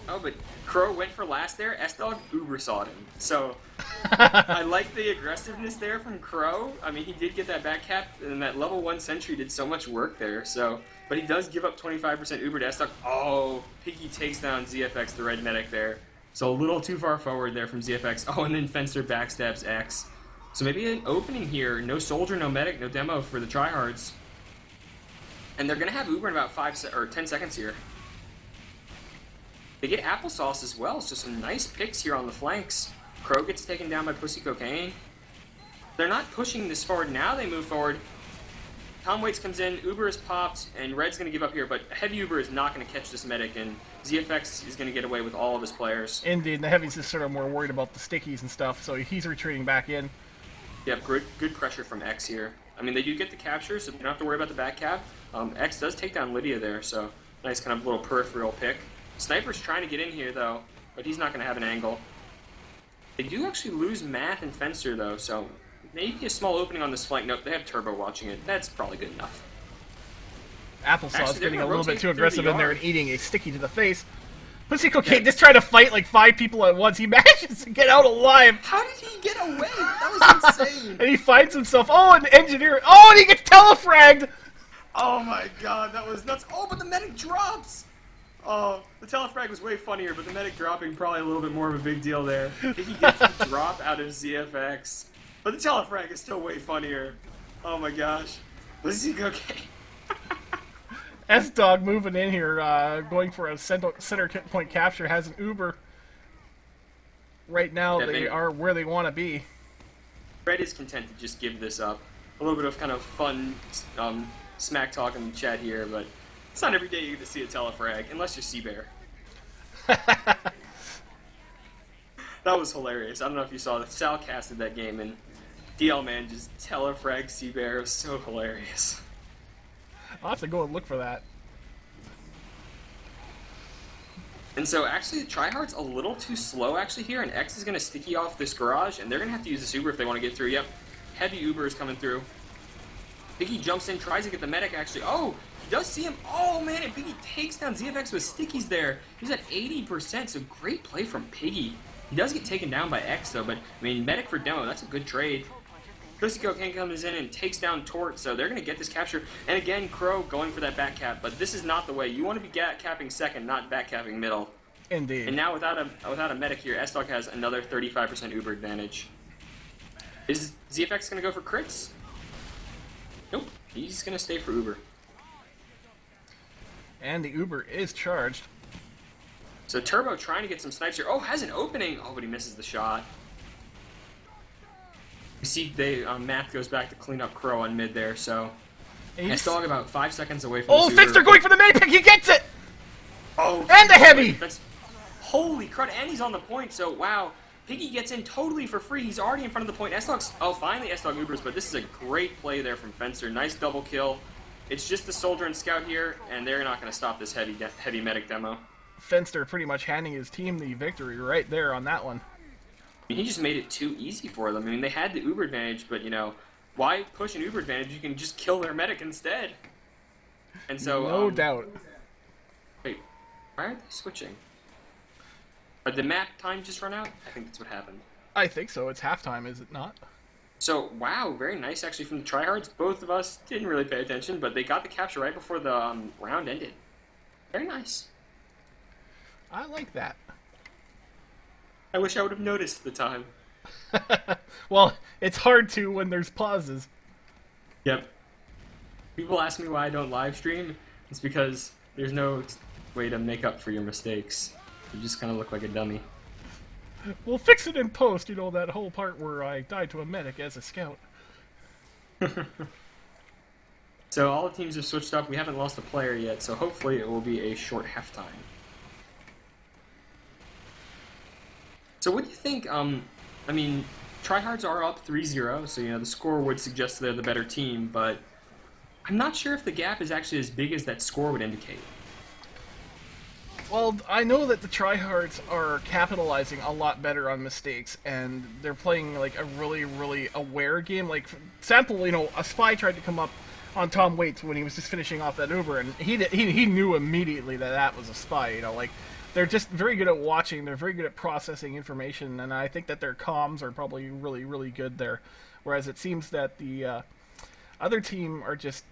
Oh, but Crow went for last there. S-Dog Uber sawed him. So, I like the aggressiveness there from Crow. I mean, he did get that back cap, and that level 1 sentry did so much work there. So, but he does give up 25% Uber to S-Dog. Oh, Piggy takes down ZFX, the red medic there. So a little too far forward there from ZFX. Oh, and then Fencer backstabs X. So maybe an opening here. No soldier, no medic, no demo for the tryhards. And they're going to have Uber in about 10 seconds here. They get Applesauce as well, so some nice picks here on the flanks. Crow gets taken down by Pussy Cocaine. They're not pushing this forward. Now they move forward. Tom Waits comes in, Uber is popped, and Red's going to give up here, but Heavy Uber is not going to catch this medic, and ZFX is going to get away with all of his players. Indeed, the Heavy's just sort of more worried about the stickies and stuff, so he's retreating back in. Yep, good pressure from X here. I mean, they do get the capture, so you don't have to worry about the back cap. X does take down Lydia there, so nice kind of little peripheral pick. Sniper's trying to get in here, though, but he's not going to have an angle. They do actually lose Math and Fencer, though, so maybe a small opening on this flank. Nope, they have Turbo watching it. That's probably good enough. Applesauce getting a little bit too aggressive in there and eating a sticky to the face. Pussy Cocaine just trying to fight like 5 people at once. He manages to get out alive. How did he get away? That was insane. And he finds himself, oh, an engineer. Oh, and he gets telefragged. Oh my god, that was nuts. Oh, but the medic drops. Oh, the telefrag was way funnier, but the medic dropping probably a little bit more of a big deal there. He gets the drop out of ZFX. But the telefrag is still way funnier. Oh my gosh. Pussy Cocaine. S-Dog moving in here, going for a center point capture, has an Uber. Right now, Yeah, they are where they want to be. Red is content to just give this up. A little bit of kind of fun smack talk in the chat here, but it's not every day you get to see a telefrag, unless you're Seabear. That was hilarious. I don't know if you saw that. Sal casted that game, and DL Man just telefrag Seabear. It was so hilarious. I'll have to go and look for that. And so actually the tryhard's a little too slow actually here, and X is going to sticky off this garage, and they're going to have to use this Uber if they want to get through. Yep, Heavy Uber is coming through. Biggie jumps in, tries to get the medic actually. Oh, he does see him. Oh man, and Biggie takes down ZFX with stickies there. He's at 80%, so great play from Piggy. He does get taken down by X though, but I mean, medic for demo, that's a good trade. Pussy Cocaine comes in and takes down Tort, so they're going to get this capture. And again, Crow going for that back cap, but this is not the way. You want to be capping second, not back capping middle. Indeed. And now without a medic here, S-Dog has another 35% Uber advantage. Is ZFX going to go for crits? Nope, he's going to stay for Uber. And the Uber is charged. So Turbo trying to get some snipes here. Oh, has an opening! Oh, but he misses the shot. You see, Math goes back to clean up Crow on mid there, so S-Dog about 5 seconds away from the Finster going for the main pick, he gets it! Oh, and the Heavy! Holy crud, and he's on the point, so wow. Piggy gets in totally for free, he's already in front of the point. S-Dog's, oh, finally S-Dog Ubers, but this is a great play there from Fencer. Nice double kill. It's just the Soldier and Scout here, and they're not going to stop this heavy medic demo. Fenster pretty much handing his team the victory right there on that one. He just made it too easy for them. I mean, they had the Uber advantage, but, you know, why push an Uber advantage? You can just kill their medic instead. And so... No doubt. Wait, why aren't they switching? Did the map time just run out? I think that's what happened. I think so. It's halftime, is it not? So, wow, very nice actually from the tryhards. Both of us didn't really pay attention, but they got the capture right before the round ended. Very nice. I like that. I wish I would have noticed the time. Well, it's hard to when there's pauses. Yep. People ask me why I don't live stream. It's because there's no way to make up for your mistakes. You just kind of look like a dummy. We'll fix it in post, you know, that whole part where I died to a medic as a scout. So all the teams have switched up. We haven't lost a player yet, so hopefully it will be a short halftime. So what do you think, I mean, tryhards are up 3-0, so, you know, the score would suggest they're the better team, but I'm not sure if the gap is actually as big as that score would indicate. Well, I know that the tryhards are capitalizing a lot better on mistakes, and they're playing, like, a really, really aware game. Like, for example, you know, a spy tried to come up on Tom Waits when he was just finishing off that Uber, and he knew immediately that that was a spy, you know, like... They're just very good at watching, they're very good at processing information, and I think that their comms are probably really, really good there. Whereas it seems that the other team are just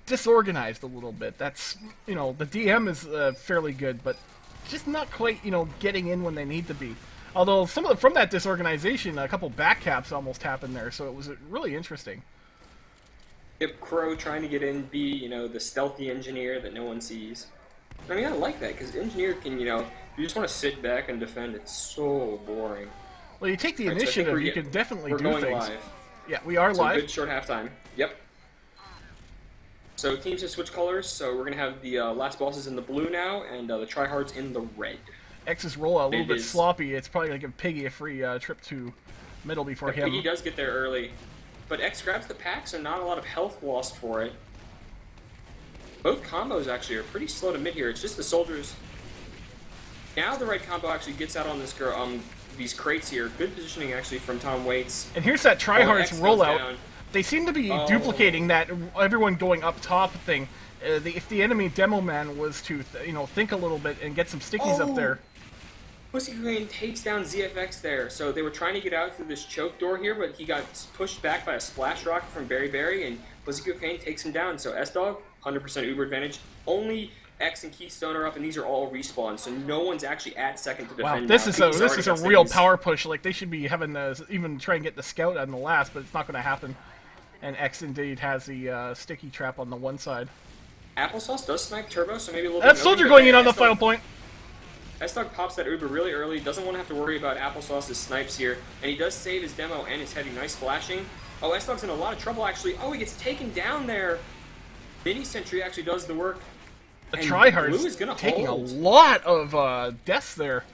disorganized a little bit. That's, you know, the DM is fairly good, but just not quite, you know, getting in when they need to be. Although from that disorganization, a couple backcaps almost happened there, so it was really interesting. Yep, Crow trying to get in, be, you know, the stealthy engineer that no one sees. I mean, I like that, because engineer can, you know, you just want to sit back and defend. It's so boring. Well, you take the initiative, you can definitely do things. Live. Yeah, we are so live. Good short halftime. Yep. So teams have switched colors, so we're going to have the last bosses in the blue now, and the tryhards in the red. X's rollout a little bit sloppy. It's probably going to give Piggy a free trip to middle before him. Piggy does get there early, but X grabs the pack, so not a lot of health lost for it. Both combos actually are pretty slow to mid here. It's just the soldiers. Now the right combo actually gets out on this these crates here. Good positioning actually from Tom Waits. And here's that tryhards rollout. They seem to be duplicating that everyone going up top thing. If the enemy demo man was to think a little bit and get some stickies up there. Pussy Cocaine takes down ZFX there. So they were trying to get out through this choke door here, but he got pushed back by a splash rocket from Berry, and Pussy Cocaine takes him down. So S-Dog, 100% Uber advantage. Only X and Keystone are up, and these are all respawns, so no one's actually at second to defend. Wow, this is a real power push. Like, they should be having even try and get the scout on the last, but it's not going to happen. And X indeed has the sticky trap on the one side. Applesauce does snipe Turbo, so maybe a little bit. That soldier going in on the final point. S-Dog pops that Uber really early, doesn't want to have to worry about Applesauce's snipes here, and he does save his demo and his heavy. Nice flashing. Oh, S-Dog's in a lot of trouble, actually. Oh, he gets taken down there. Mini Sentry actually does the work. The tryhards taking a lot of deaths there.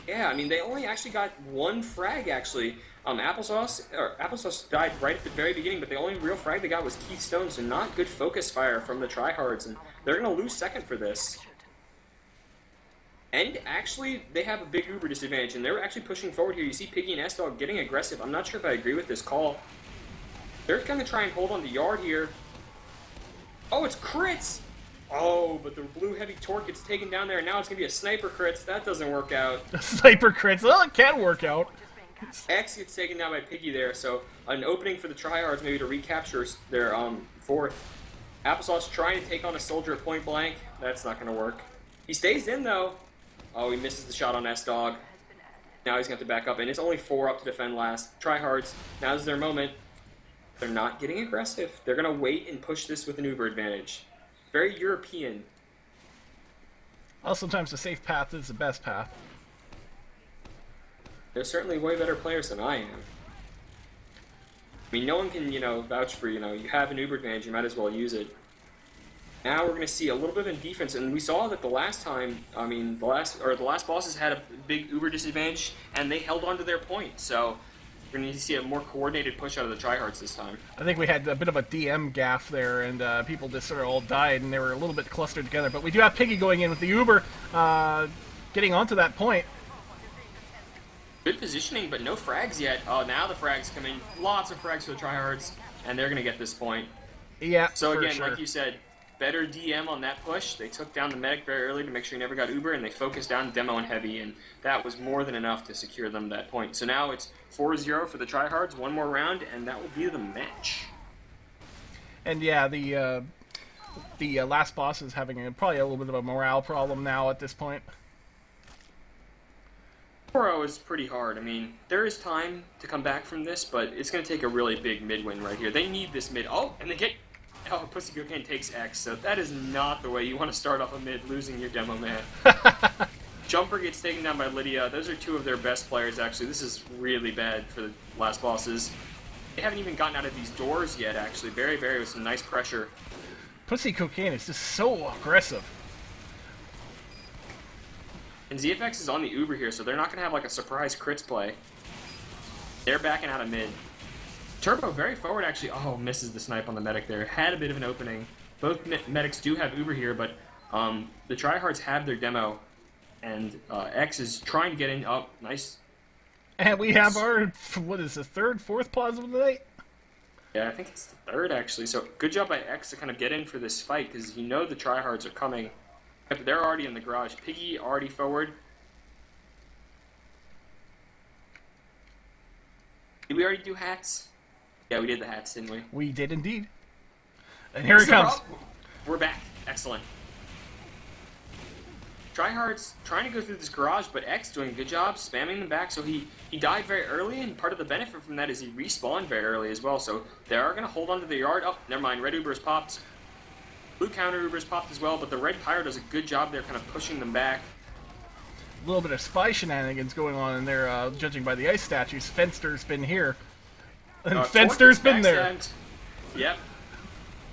Yeah, I mean, they only actually got one frag, actually. Applesauce died right at the very beginning, but the only real frag they got was Keystone, so not good focus fire from the tryhards, and they're going to lose second for this. And actually, they have a big Uber disadvantage, and they're actually pushing forward here. You see Piggy and S-Dog getting aggressive. I'm not sure if I agree with this call. They're going to try and hold on the yard here. Oh, it's crits! Oh, but the blue heavy torque gets taken down there, and now it's going to be a sniper crits. That doesn't work out. Sniper crits. Well, it can work out. X gets taken down by Piggy there, so an opening for the tryhards maybe to recapture their fourth. Applesauce trying to take on a soldier at point blank. That's not going to work. He stays in, though. Oh, he misses the shot on S-Dog. Now he's going to have to back up, and it's only 4 up to defend last. Tryhards, now's their moment. They're not getting aggressive. They're going to wait and push this with an Uber advantage. Very European. Well, sometimes the safe path is the best path. They're certainly way better players than I am. I mean, no one can, vouch for, you have an Uber advantage, you might as well use it. Now we're going to see a little bit of defense, and we saw that the last time, the last bosses had a big Uber disadvantage, and they held on to their point, so we're going to see a more coordinated push out of the tryhards this time. I think we had a bit of a DM gaff there, and people just sort of all died, and they were a little bit clustered together. But we do have Piggy going in with the Uber, getting onto that point. Good positioning, but no frags yet. Oh, now the frags come in. Lots of frags for the tryhards, and they're going to get this point. Yeah, so again, like you said, better DM on that push. They took down the medic very early to make sure he never got Uber, and they focused down demo and heavy, and that was more than enough to secure them that point. So now it's 4-0 for the tryhards, one more round, and that will be the match. And yeah, the last boss is having probably a little bit of a morale problem now at this point. 4-0 is pretty hard. I mean, there is time to come back from this, but it's going to take a really big mid win right here. They need this mid. Oh, and they get... Oh, Pussy Cocaine takes X, so that is not the way you want to start off a mid, losing your demo man. Jumper gets taken down by Lydia. Those are 2 of their best players, actually. This is really bad for the last bosses. They haven't even gotten out of these doors yet, actually. Very with some nice pressure. Pussy Cocaine is just so aggressive. And ZFX is on the Uber here, so they're not going to have like a surprise crits play. They're backing out of mid. Turbo very forward, actually. Oh, misses the snipe on the medic there. Had a bit of an opening. Both medics do have Uber here, but the tryhards have their demo. And X is trying to get in. Oh, nice. And we have our, what is the third, fourth positive of the night? Yeah, I think it's the third, actually. So good job by X to kind of get in for this fight, because you know the tryhards are coming. But they're already in the garage. Piggy already forward. Did we already do hats? Yeah, we did the hats, didn't we? We did indeed. And here it comes. We're back. Excellent. Tryhards trying to go through this garage, but X doing a good job spamming them back. So he died very early, and part of the benefit from that is he respawned very early as well. So they are going to hold on to the yard. Oh, never mind. Red Uber has popped. Blue counter Uber has popped as well, but the red Pyro does a good job there kind of pushing them back. A little bit of spy shenanigans going on in there, judging by the ice statues. Fenster's been here. And Torque Fenster's gets been there. backstabbed. Yep.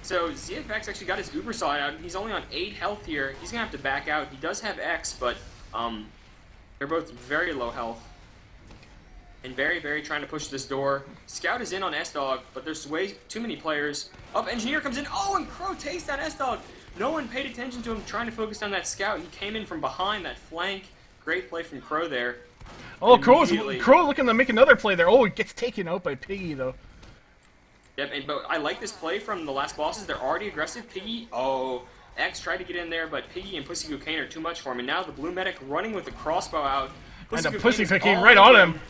So ZFX actually got his Uber saw out. He's only on 8 health here. He's gonna have to back out. He does have X, but they're both very low health. And very trying to push this door. Scout is in on S-Dog, but there's way too many players. Up, Engineer comes in. Oh, and Crow takes that S-Dog. No one paid attention to him trying to focus on that Scout. He came in from behind that flank. Great play from Crow there. Oh, Crow looking to make another play there. Oh, he gets taken out by Piggy, though. Yep, but I like this play from the last bosses. They're already aggressive. Piggy, oh, X tried to get in there, but Piggy and Pussy Cocaine are too much for him. And now the blue medic running with the crossbow out. And the Pussy Cocaine right on him.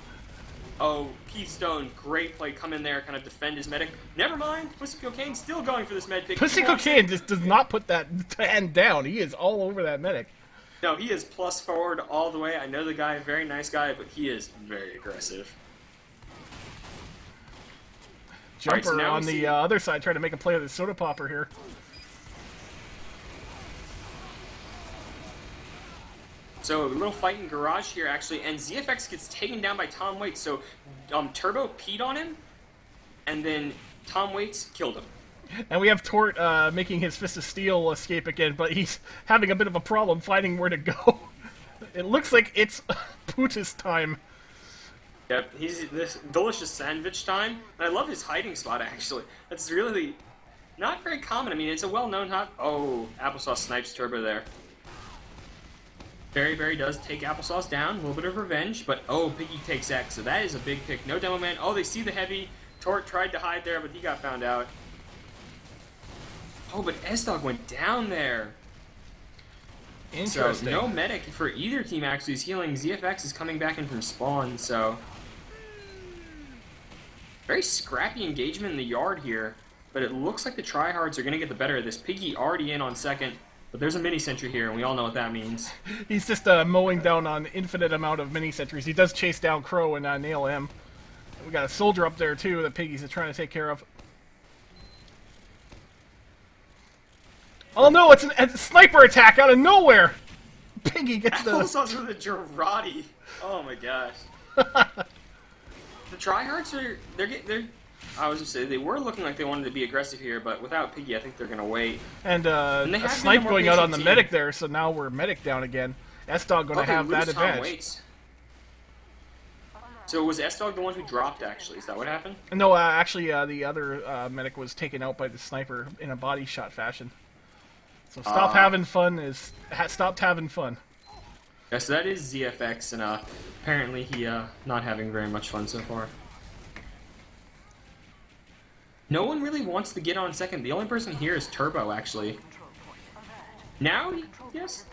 Oh, Keystone, great play. Come in there, kind of defend his medic. Never mind, Pussy Cocaine still going for this med pick. Pussy Cocaine just does not put that hand down. He is all over that medic. No, he is plus forward all the way. I know the guy, very nice guy, but he is very aggressive. Jumper right, so on the other side trying to make a play with the soda popper here. So a little fight in garage here actually, and ZFX gets taken down by Tom Waits. So Turbo peed on him, and then Tom Waits killed him. And we have Tort making his Fist of Steel escape again, but he's having a bit of a problem finding where to go. It looks like it's Puta's time. Yep, he's this delicious sandwich time, and I love his hiding spot actually. That's really not very common. I mean, it's a well-known hot. Oh, Applesauce snipes Turbo there. Very does take Applesauce down. A little bit of revenge, but oh, Piggy takes X, so that is a big pick. No Demo Man. Oh, they see the heavy. Tort tried to hide there, but he got found out. Oh, but S-Dog went down there. Interesting. So no medic for either team actually is healing. ZFX is coming back in from spawn, so very scrappy engagement in the yard here. But it looks like the tryhards are going to get the better of this. Piggy already in on second. But there's a mini-sentry here, and we all know what that means. He's just mowing down an infinite amount of mini-sentries. He does chase down Crow and nail him. We got a soldier up there, too, that Piggy's trying to take care of. Oh, no, it's a sniper attack out of nowhere! Piggy gets the... Applesauce with a Girardi. Oh, my gosh. The tryhards are... They're I was going to say, they were looking like they wanted to be aggressive here, but without Piggy, I think they're going to wait. And a snipe going out on the medic there, so now we're medic down again. S-Dog going to have that advantage. So was S-Dog the one who dropped, actually? Is that what happened? No, actually, the other medic was taken out by the sniper in a body shot fashion. So stop having fun stopped having fun. Yes, that is ZFX, and apparently he not having very much fun so far. No one really wants to get on second. The only person here is Turbo, actually. Now, yes,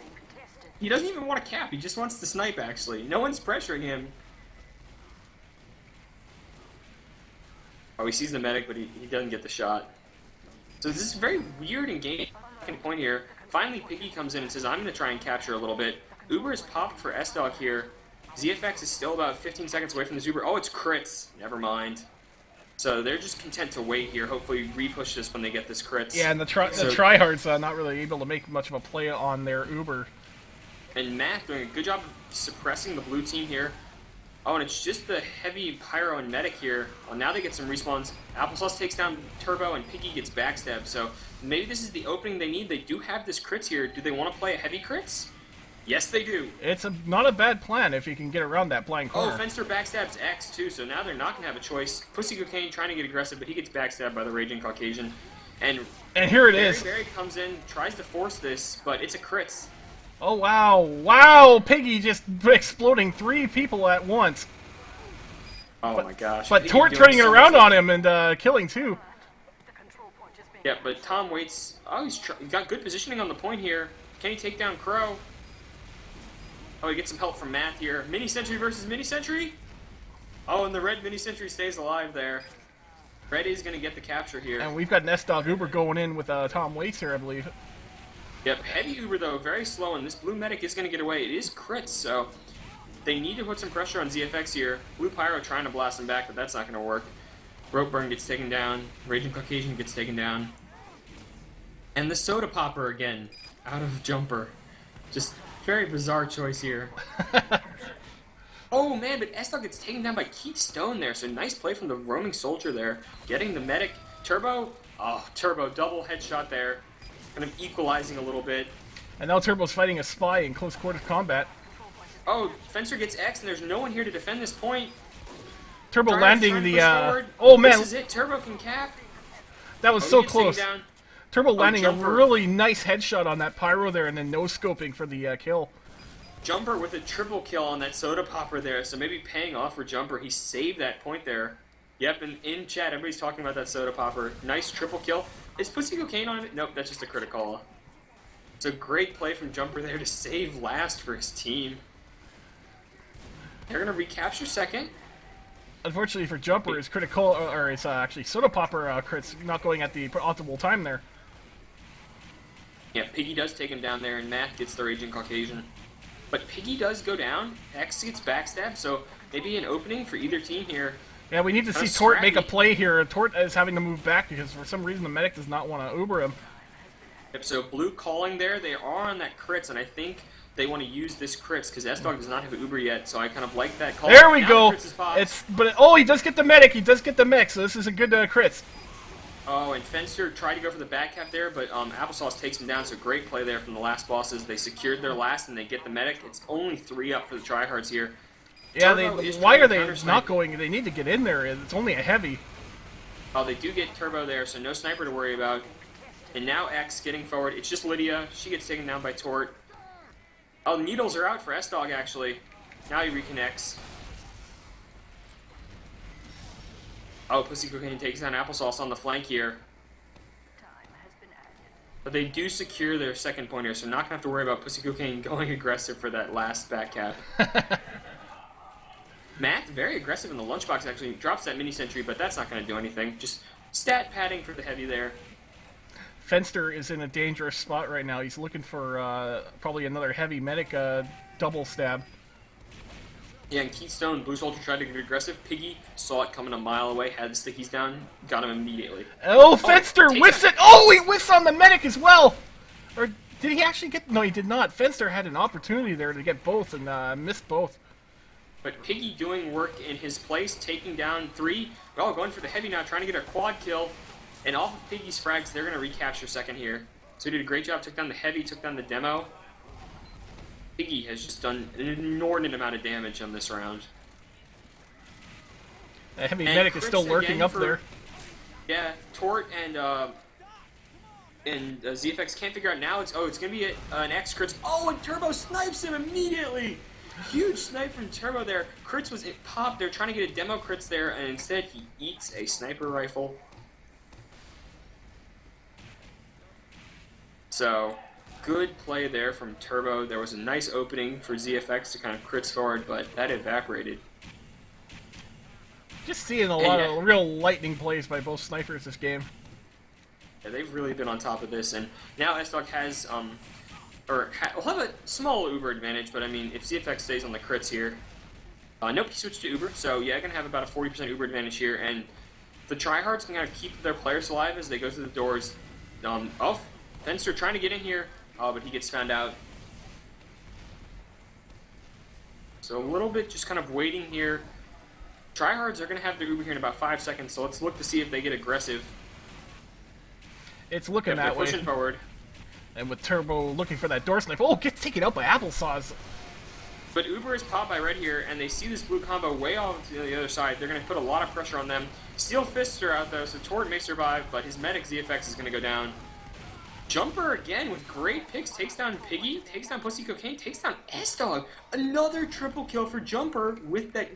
he doesn't even want to cap. He just wants to snipe, actually. No one's pressuring him. Oh, he sees the medic, but he doesn't get the shot. So this is a very weird engagement point here. Finally, Piggy comes in and says, I'm going to try and capture a little bit. Uber is popped for S-Dog here. ZFX is still about 15 seconds away from this Uber. Oh, it's crits. Never mind. So they're just content to wait here, hopefully re-push this when they get this crits. Yeah, and the tryhards not really able to make much of a play on their Uber. And Matt doing a good job of suppressing the blue team here. Oh, and it's just the heavy pyro and medic here. Well, now they get some respawns. Applesauce takes down Turbo, and Piggy gets backstabbed. So maybe this is the opening they need. They do have this crits here. Do they want to play a heavy crits? Yes, they do. It's not a bad plan if you can get around that blind corner. Oh, Fenster backstabs X, too, so now they're not going to have a choice. Pussy Cocaine trying to get aggressive, but he gets backstabbed by the Raging Caucasian. And here it is. Barry comes in, tries to force this, but it's a crits. Oh, wow. Wow, Piggy just exploding 3 people at once. Oh, my gosh. But Tort turning it around on him and killing, too. Yeah, but Tom waits. Oh, he's got good positioning on the point here. Can he take down Crow? Oh, he gets some help from Matt here. Mini-Sentry versus Mini-Sentry? Oh, and the red Mini-Sentry stays alive there. Red is going to get the capture here. And we've got an S-Dog Uber going in with Tom Waits here, I believe. Yep, heavy Uber, though, very slow, and this blue medic is going to get away. It is crits, so they need to put some pressure on ZFX here. Blue Pyro trying to blast him back, but that's not going to work. Rope Burn gets taken down. Raging Caucasian gets taken down. And the Soda Popper again, out of Jumper. Just... very bizarre choice here. Oh man, but S-Dog gets taken down by Keystone there, so nice play from the roaming soldier there. Getting the medic. Turbo, oh, Turbo, double headshot there. Kind of equalizing a little bit. And now Turbo's fighting a spy in close quarters combat. Oh, Fencer gets X, and there's no one here to defend this point. Turbo landing the, forward. oh man. This is it, Turbo can cap. That was so close. Turbo landing a Jumper. really nice headshot on that pyro there and then no-scoping for the kill. Jumper with a triple kill on that soda popper there, so maybe paying off for Jumper. He saved that point there. Yep, and in chat, everybody's talking about that soda popper. Nice triple kill. Is Pussy Cocaine on it? Nope, that's just a critical. It's a great play from Jumper there to save last for his team. They're going to recapture second. Unfortunately for Jumper, his critical, or his actually soda popper crits not going at the optimal time there. Yeah, Piggy does take him down there, and Matt gets the Raging Caucasian. But Piggy does go down. X gets backstabbed, so maybe an opening for either team here. Yeah, we need to see Tort make a play here. Tort is having to move back because for some reason the medic does not want to Uber him. Yep, so Blue calling there. They are on that crits, and I think they want to use this crits because S-Dog does not have an Uber yet, so I kind of like that call. There we go. Oh, he does get the medic. He does get the mech, so this is a good crits. Oh, and Fencer tried to go for the back cap there, but Applesauce takes him down, so great play there from the last bosses. They secured their last, and they get the medic. It's only 3 up for the tryhards here. Yeah, why are they not going? They need to get in there. It's only a heavy. Oh, they do get Turbo there, so no sniper to worry about. And now X getting forward. It's just Lydia. She gets taken down by Tort. Oh, needles are out for S-Dog, actually. Now he reconnects. Oh, Pussy Cocaine takes down Applesauce on the flank here. But they do secure their second point here, so not going to have to worry about Pussy Cocaine going aggressive for that last back cap. Matt, very aggressive in the lunchbox, actually. Drops that mini sentry, but that's not going to do anything. Just stat padding for the heavy there. Fenster is in a dangerous spot right now. He's looking for probably another heavy medic double stab. Yeah, and Keystone, Blue Soldier tried to get aggressive. Piggy saw it coming a mile away, had the stickies down, got him immediately. Oh, Fenster whiffs it! Oh, he whiffs on the medic as well! Or did he actually get... No, he did not. Fenster had an opportunity there to get both and missed both. But Piggy doing work in his place, taking down 3. Oh, going for the heavy now, trying to get a quad kill. And off of Piggy's frags, they're going to recapture second here. So he did a great job, took down the heavy, took down the demo. Piggy has just done an inordinate amount of damage on this round. The heavy medic is still lurking up there. Yeah, Tort and ZFX can't figure out now. It's going to be an X crits. Oh, and Turbo snipes him immediately! Huge snipe from Turbo there. Crits was popped. They're trying to get a demo crits there, and instead he eats a sniper rifle. So, good play there from Turbo. There was a nice opening for ZFX to kind of crits forward, but that evaporated. Just seeing a lot of real lightning plays by both snipers this game. Yeah, they've really been on top of this, and now S-Dog has, will have a small Uber advantage, but I mean, if ZFX stays on the crits here, nope, he switched to Uber, so yeah, gonna have about a 40% Uber advantage here, and the tryhards can kind of keep their players alive as they go through the doors. Oh, Fencer trying to get in here, but he gets found out. So a little bit just kind of waiting here. Tryhards are going to have their Uber here in about 5 seconds, so let's look to see if they get aggressive. It's looking that way. Pushing forward. And with Turbo looking for that door snipe. Oh, gets taken out by Applesauce. But Uber is popped by Red here, and they see this blue combo way off to the other side. They're going to put a lot of pressure on them. Steel Fists are out, though, so Tort may survive, but his medic ZFX is going to go down. Jumper again with great picks, takes down Piggy, takes down Pussy Cocaine, takes down S-Dog. Another triple kill for Jumper with that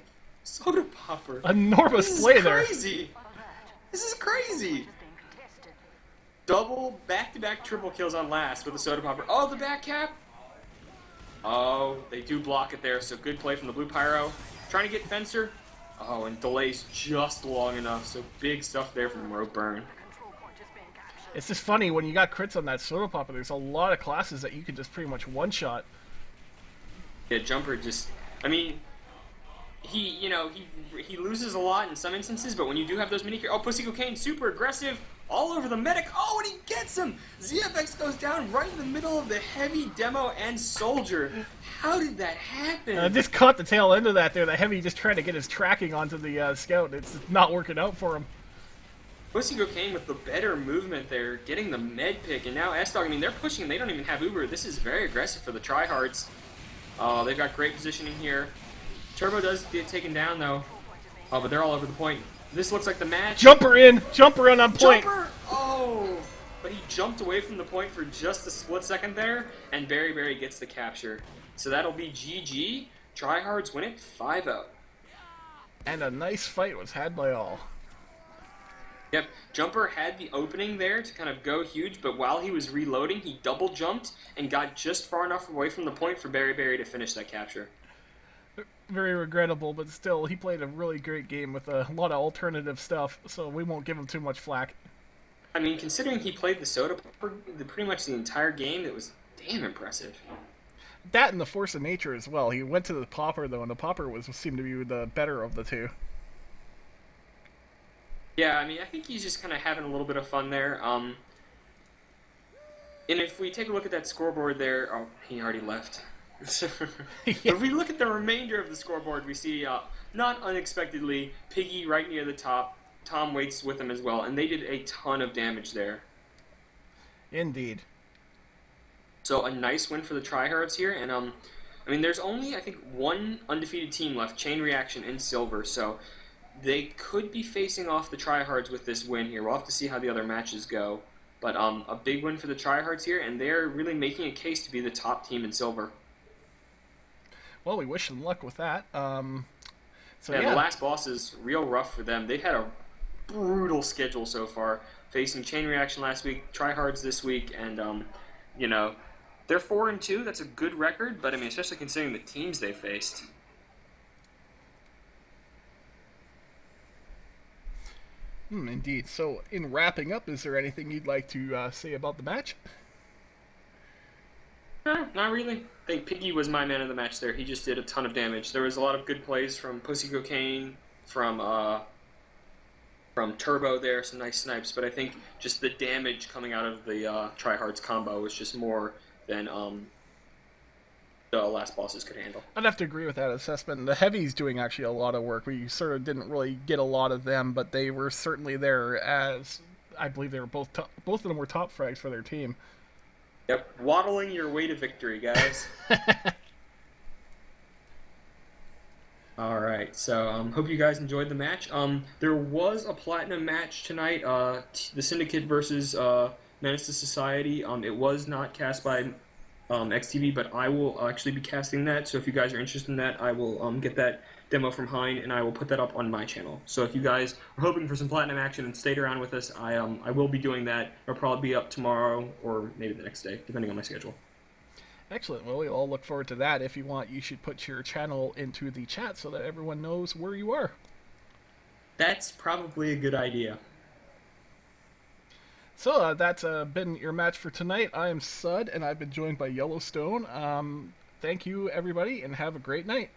soda popper. Enormous play there. This is crazy. This is crazy. Double back-to-back triple kills on last with the soda popper. Oh, the back cap. Oh, they do block it there, so good play from the blue pyro. Trying to get Fencer. Oh, and delays just long enough, so big stuff there from Rope Burn. It's just funny, when you got crits on that soda popper, there's a lot of classes that you can just pretty much one-shot. Yeah, Jumper just... I mean, he loses a lot in some instances, but when you do have those mini, oh, Pussy Cocaine, super aggressive, all over the medic. Oh, and he gets him. ZFX goes down right in the middle of the heavy demo and soldier. How did that happen? Just caught the tail end of that there. The heavy just trying to get his tracking onto the scout. It's not working out for him. Pussy Cocaine with the better movement there, getting the med pick, and now S-Dog, I mean, they're pushing, they don't even have Uber. This is very aggressive for the tryhards. They've got great positioning here. Turbo does get taken down, though. Oh, but they're all over the point. This looks like the match. Jumper in! Jumper in on point! Jumper! Oh! But he jumped away from the point for just a split second there, and Berry gets the capture. So that'll be GG. Tryhards win it 5-0. And a nice fight was had by all. Yep, Jumper had the opening there to kind of go huge, but while he was reloading, he double jumped and got just far enough away from the point for Berry to finish that capture. Very regrettable, but still, he played a really great game with a lot of alternative stuff, so we won't give him too much flack. I mean, considering he played the soda popper pretty much the entire game, it was damn impressive. That and the force of nature as well. He went to the popper, though, and the popper seemed to be the better of the two. Yeah, I mean, I think he's just kind of having a little bit of fun there. And if we take a look at that scoreboard there, oh, he already left. Yeah. If we look at the remainder of the scoreboard, we see, not unexpectedly, Piggy right near the top. Tom Waits with him as well, and they did a ton of damage there. Indeed. So a nice win for the tryhards here, and I mean, there's only, I think, one undefeated team left, Chain Reaction in silver, so they could be facing off the tryhards with this win here. We'll have to see how the other matches go. But a big win for the tryhards here, and they're really making a case to be the top team in silver. Well, we wish them luck with that. The last boss is real rough for them. They've had a brutal schedule so far, facing Chain Reaction last week, tryhards this week, and you know, they're 4-2. That's a good record, but I mean, especially considering the teams they faced. Indeed. So, in wrapping up, is there anything you'd like to say about the match? No, not really. I think Piggy was my man of the match there. He just did a ton of damage. There was a lot of good plays from Pussy Cocaine, from Turbo there, some nice snipes, but I think just the damage coming out of the tryhards combo was just more than the last bosses could handle. I'd have to agree with that assessment. The heavy's doing actually a lot of work. We sort of didn't really get a lot of them, but they were certainly there, as I believe they were both of them were top frags for their team. Yep, waddling your way to victory, guys. All right, so hope you guys enjoyed the match. There was a platinum match tonight, the Syndicate versus Menace to Society. It was not cast by eXtv, but I will actually be casting that. So if you guys are interested in that, I will get that demo from Hein, and I will put that up on my channel. So if you guys are hoping for some platinum action and stayed around with us, I will be doing that. It'll probably be up tomorrow or maybe the next day, depending on my schedule. Excellent. Well, we all look forward to that. If you want, you should put your channel into the chat so that everyone knows where you are. That's probably a good idea. So that's been your match for tonight. I am Sud, and I've been joined by Yellowstone. Thank you, everybody, and have a great night.